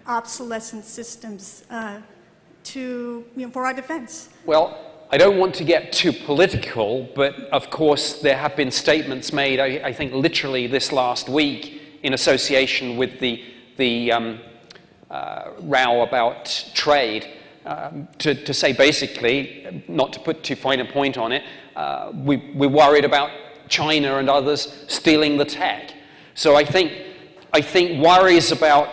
obsolescent systems for our defense? Well, I don't want to get too political, but of course there have been statements made, I think literally this last week, in association with the row about trade, to say basically, not to put too fine a point on it, we're worried about China and others stealing the tech. So I think worries about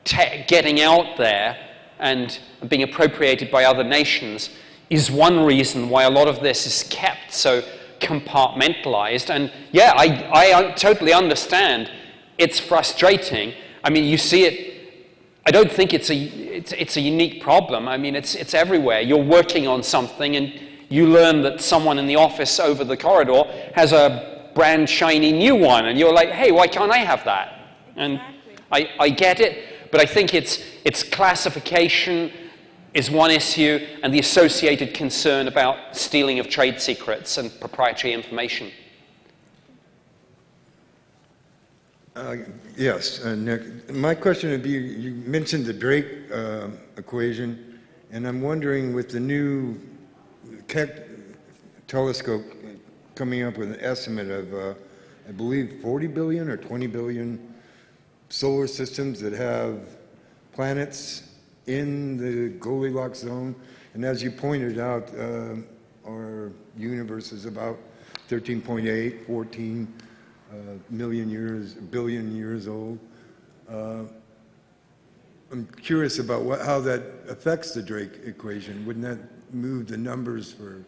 tech getting out there and being appropriated by other nations is one reason why a lot of this is kept so compartmentalized. And yeah, I totally understand. It's frustrating. I mean, you see it. I don't think it's a unique problem. I mean, it's everywhere. You're working on something and you learn that someone in the office over the corridor has a brand shiny new one, and you're like, hey, why can't I have that? And I get it, but I think it's classification is one issue, and the associated concern about stealing of trade secrets and proprietary information. Yes, Nick. My question would be, you mentioned the Drake equation, and I'm wondering with the new Keck telescope coming up with an estimate of, I believe, 40 billion or 20 billion solar systems that have planets in the Goldilocks zone. And as you pointed out, our universe is about 13.8, 14 billion years old. I'm curious about how that affects the Drake equation. Wouldn't that move the numbers for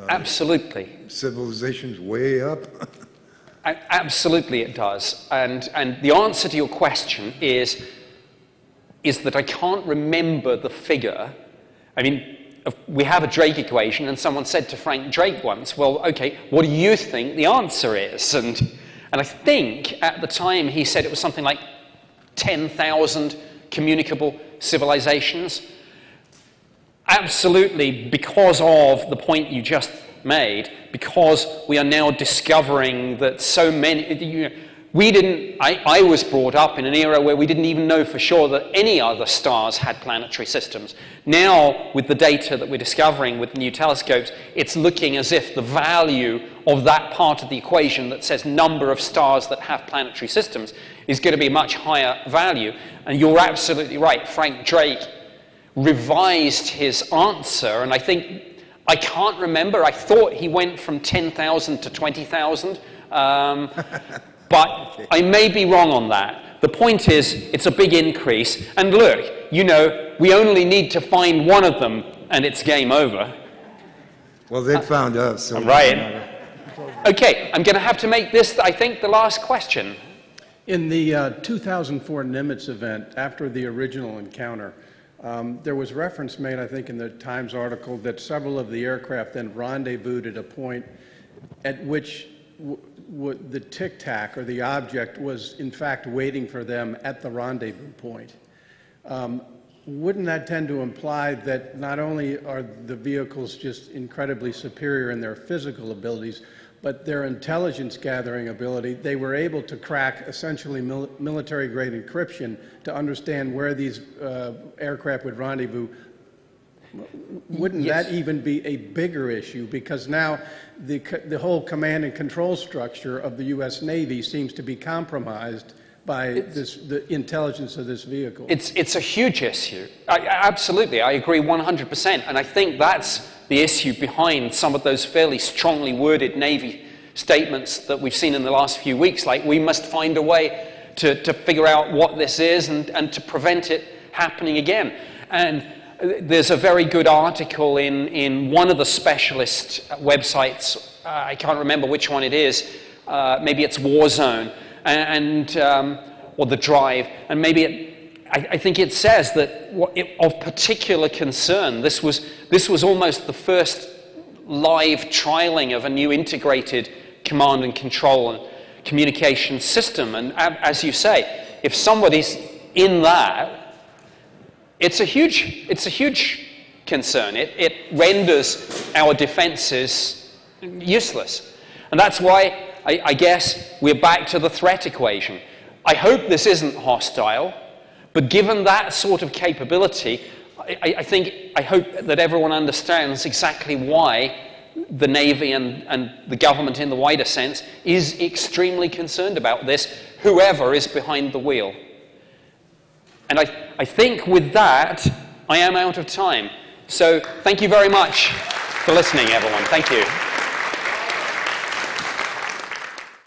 Absolutely. Civilizations way up? Absolutely it does. And the answer to your question is that I can't remember the figure. I mean, we have a Drake equation, and someone said to Frank Drake once, well, okay, what do you think the answer is? And I think at the time he said it was something like 10,000 communicable civilizations. Absolutely, because of the point you just made, because we are now discovering that so many, I was brought up in an era where we didn't even know for sure that any other stars had planetary systems. Now, with the data that we're discovering with the new telescopes, it's looking as if the value of that part of the equation that says number of stars that have planetary systems is going to be much higher value. And you're absolutely right, Frank Drake revised his answer, and I can't remember, I thought he went from 10,000 to 20,000, but I may be wrong on that. The point is, it's a big increase, and look, we only need to find one of them, and it's game over. Well, they found us. So right. Okay, I'm going to have to make this, I think, the last question. In the 2004 Nimitz event, after the original encounter, there was reference made, I think, in the Times article that several of the aircraft then rendezvoused at a point at which the Tic Tac, or the object, was in fact waiting for them at the rendezvous point. Wouldn't that tend to imply that not only are the vehicles just incredibly superior in their physical abilities, but their intelligence gathering ability, they were able to crack essentially military-grade encryption to understand where these aircraft would rendezvous? Wouldn't that even be a bigger issue? Because now the whole command and control structure of the U.S. Navy seems to be compromised by the intelligence of this vehicle. It's a huge issue. Absolutely, I agree 100%. And I think that's the issue behind some of those fairly strongly worded Navy statements that we've seen in the last few weeks. Like, we must find a way to figure out what this is and to prevent it happening again. And there's a very good article in one of the specialist websites. I can't remember which one it is. Maybe it's Warzone or The Drive. And maybe I think it says that of particular concern, this was almost the first live trialing of a new integrated command and control and communication system. And as you say, if somebody's in that, it's a huge concern. It renders our defenses useless. And that's why I guess we're back to the threat equation. I hope this isn't hostile, but given that sort of capability, I hope that everyone understands exactly why the Navy and the government in the wider sense is extremely concerned about this, whoever is behind the wheel. And I think with that, I am out of time. So thank you very much for listening, everyone. Thank you.